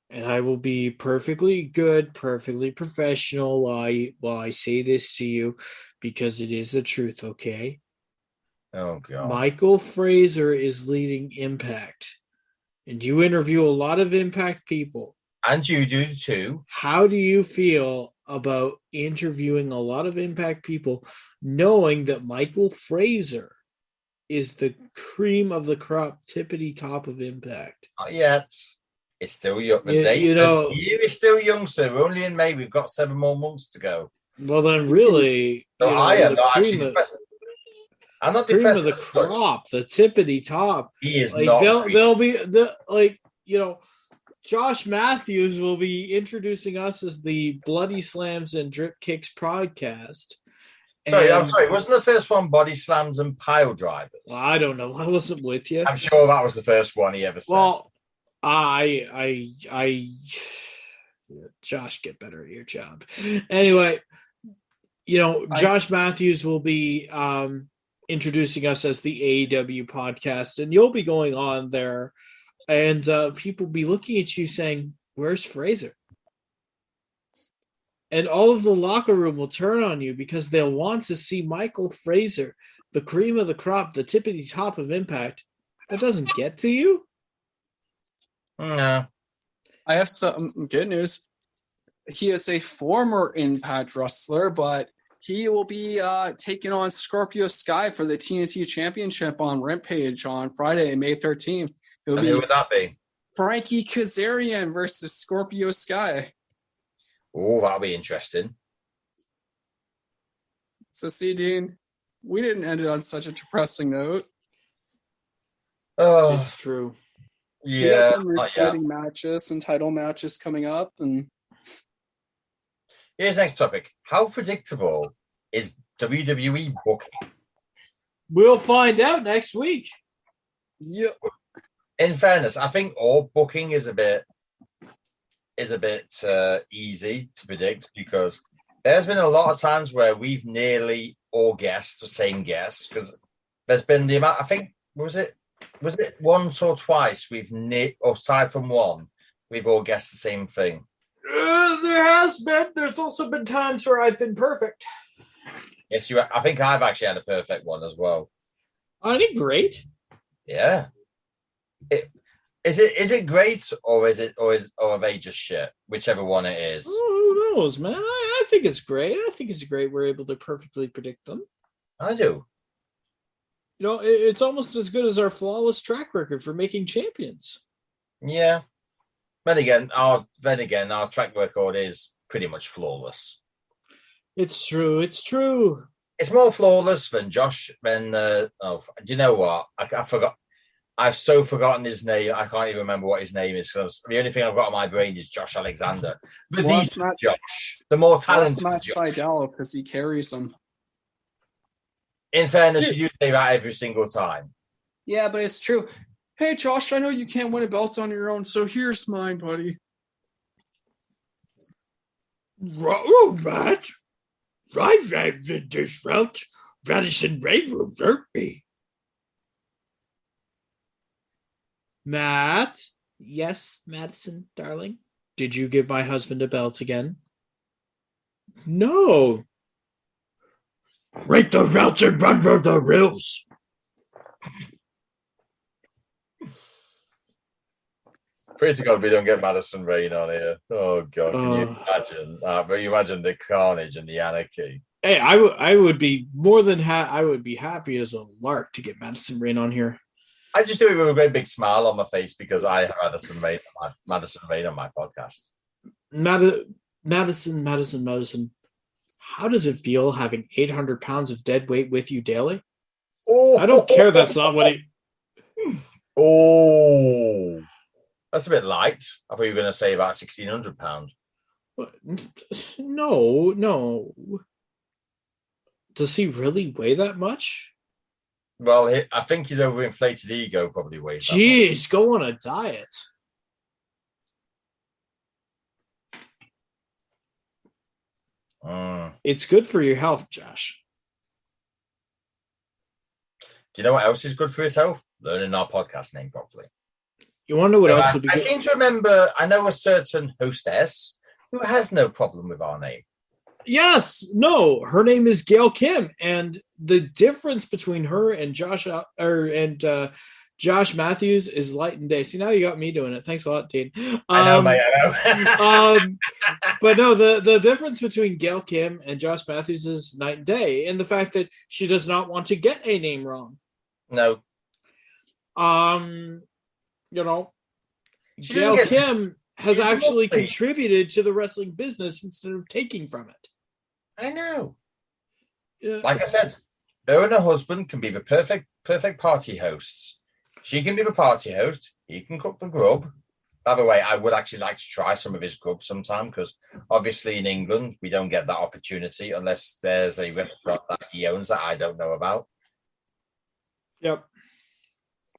and I will be perfectly good, perfectly professional while I say this to you, because it is the truth, okay? Oh, God. Michael Fraser is leading Impact, and you interview a lot of Impact people. And you do, too. How do you feel about interviewing a lot of Impact people, knowing that Michael Fraser is the cream of the crop, tippity top of Impact? Not yet. It's still young. The year is still young, sir. We're only in May. We've got 7 more months to go. Well, then, really, I am not actually depressed. I'm not depressed. Cream of the crop, the tippity top. He is like, not. They'll be Josh Matthews will be introducing us as the Bodyslams and Dropkicks podcast. I'm sorry. Wasn't the first one Bodyslams and Pile Drivers? Well, I don't know. I wasn't with you. I'm sure that was the first one he ever said. Well, Josh, get better at your job. Anyway, Josh Matthews will be introducing us as the AEW podcast, and you'll be going on there. And people be looking at you saying, where's Fraser? And all of the locker room will turn on you because they'll want to see Michael Fraser, the cream of the crop, the tippity top of Impact. That doesn't get to you? No. I have some good news. He is a former Impact wrestler, but he will be taking on Scorpio Sky for the TNT Championship on Rampage on Friday, May 13th. Who would that be? Frankie Kazarian versus Scorpio Sky. Oh, that'll be interesting. So, see, Dean, we didn't end it on such a depressing note. Oh, it's true. Yeah. We got some exciting matches and title matches coming up. And Here's the next topic. How predictable is WWE booking? We'll find out next week. Yep. In fairness, I think all booking is a bit easy to predict because there's been a lot of times where we've nearly all guessed the same guess because there's been the amount. I think was it once or twice or aside from one, we've all guessed the same thing. There has been. There's also been times where I've been perfect. Yes, I think I've actually had a perfect one as well. I think great. Yeah. Is it great or are they just shit? Whichever one it is. Who knows, man? I think it's great. I think it's great we're able to perfectly predict them. I do. You know, it's almost as good as our flawless track record for making champions. Yeah. Then again, our track record is pretty much flawless. It's true. It's true. It's more flawless than Josh. Do you know what? I forgot. I've so forgotten his name. I can't even remember what his name is. The only thing I've got on my brain is Josh Alexander. The Josh, the more talented Matt Josh. Sydal because he carries them. In fairness, you do say that every single time. Yeah, but it's true. Hey, Josh, I know you can't win a belt on your own, so here's mine, buddy. Oh, Matt. I've had this route. Madison Ray will hurt me. Matt? Yes, Madison, darling? Did you give my husband a belt again? No. Break the routes and run for the rails. Pray to God we don't get Madison Rain on here. Oh God, can you imagine? But you imagine the carnage and the anarchy. Hey, I would be more than I would be happy as a lark to get Madison Rain on here. I just do it with a great big smile on my face because I have Madison Rain on my podcast. Madison. How does it feel having 800 pounds of dead weight with you daily? Oh, I don't care. That's not what he. Oh, that's a bit light. I thought you were going to say about 1,600 pounds. No. Does he really weigh that much? Well, I think his overinflated ego probably weighs that much. Jeez, go on a diet. It's good for your health, Josh. Do you know what else is good for his health? Learning our podcast name properly. You want to know what else would be good? I seem to remember, I know a certain hostess who has no problem with our name. Yes, no, her name is Gail Kim, and the difference between her and Josh Matthews is light and day. See, now you got me doing it. Thanks a lot, Dean. I know, mate. I know. But no, the difference between Gail Kim and Josh Matthews is night and day, in the fact that she does not want to get a name wrong. No. You know, Gail Kim has actually contributed to the wrestling business instead of taking from it. I know. Yeah. Like I said, her and her husband can be the perfect party hosts. She can be the party host. He can cook the grub. By the way, I would actually like to try some of his grub sometime because obviously in England, we don't get that opportunity unless there's a restaurant that he owns that I don't know about. Yep.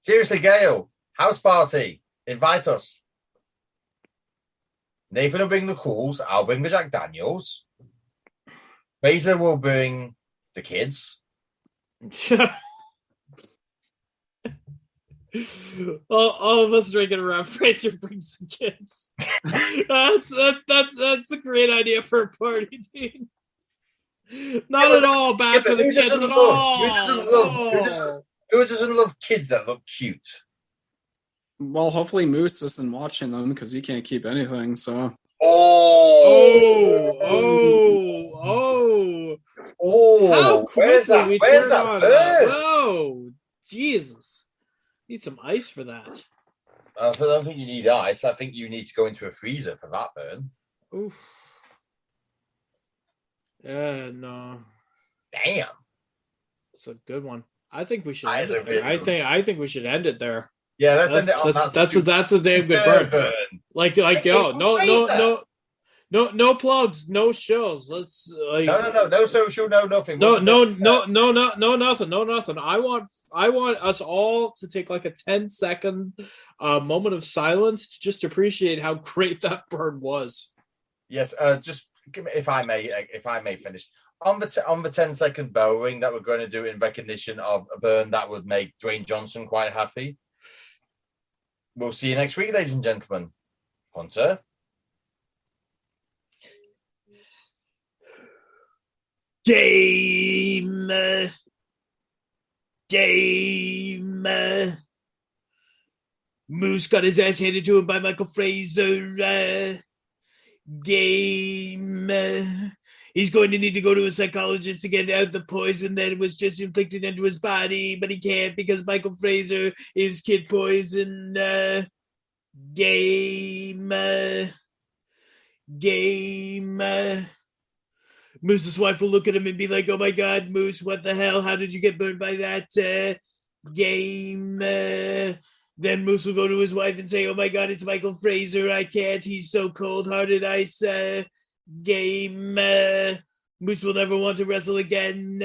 Seriously, Gail, house party. Invite us. Nathan will bring the cools. I'll bring the Jack Daniels. Fraser will bring the kids. all of us drinking around. Fraser brings the kids. That's a great idea for a party, Dean. Not at all bad for the kids at all. Who doesn't love kids that look cute? Well, hopefully Moose isn't watching them because he can't keep anything. So. Oh! How quickly we turned on that? Oh, Jesus! Need some ice for that. I don't think you need ice. I think you need to go into a freezer for that burn. Oof. No. Damn. It's a good one. I think we should end it there. I think we should end it there. Yeah, let's end it on that. That's a damn good burn. Like, no No plugs, no shows. Let's No social, no nothing. nothing. No nothing. I want us all to take like a 10-second moment of silence to just appreciate how great that burn was. Yes, just if I may finish on the 10-second bell ring that we're going to do in recognition of a burn that would make Dwayne Johnson quite happy. We'll see you next week, ladies and gentlemen. Hunter. Game. Moose got his ass handed to him by Michael Fraser. Game. He's going to need to go to a psychologist to get out the poison that was just inflicted into his body, but he can't because Michael Fraser is Kid Poison. Game. Moose's wife will look at him and be like, "Oh my God, Moose, what the hell? How did you get burned by that game?" Then Moose will go to his wife and say, "Oh my God, it's Michael Fraser. I can't. He's so cold-hearted. Ice game. Moose will never want to wrestle again.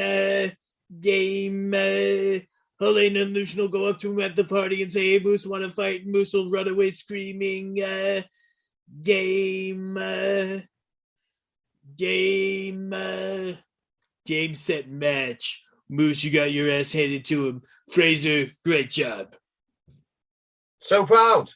Game. Helena and Lucian will go up to him at the party and say, "Hey, Moose, want to fight?" And Moose will run away screaming. Game. Game, set, match. Moose, you got your ass handed to him. Fraser, great job. So proud.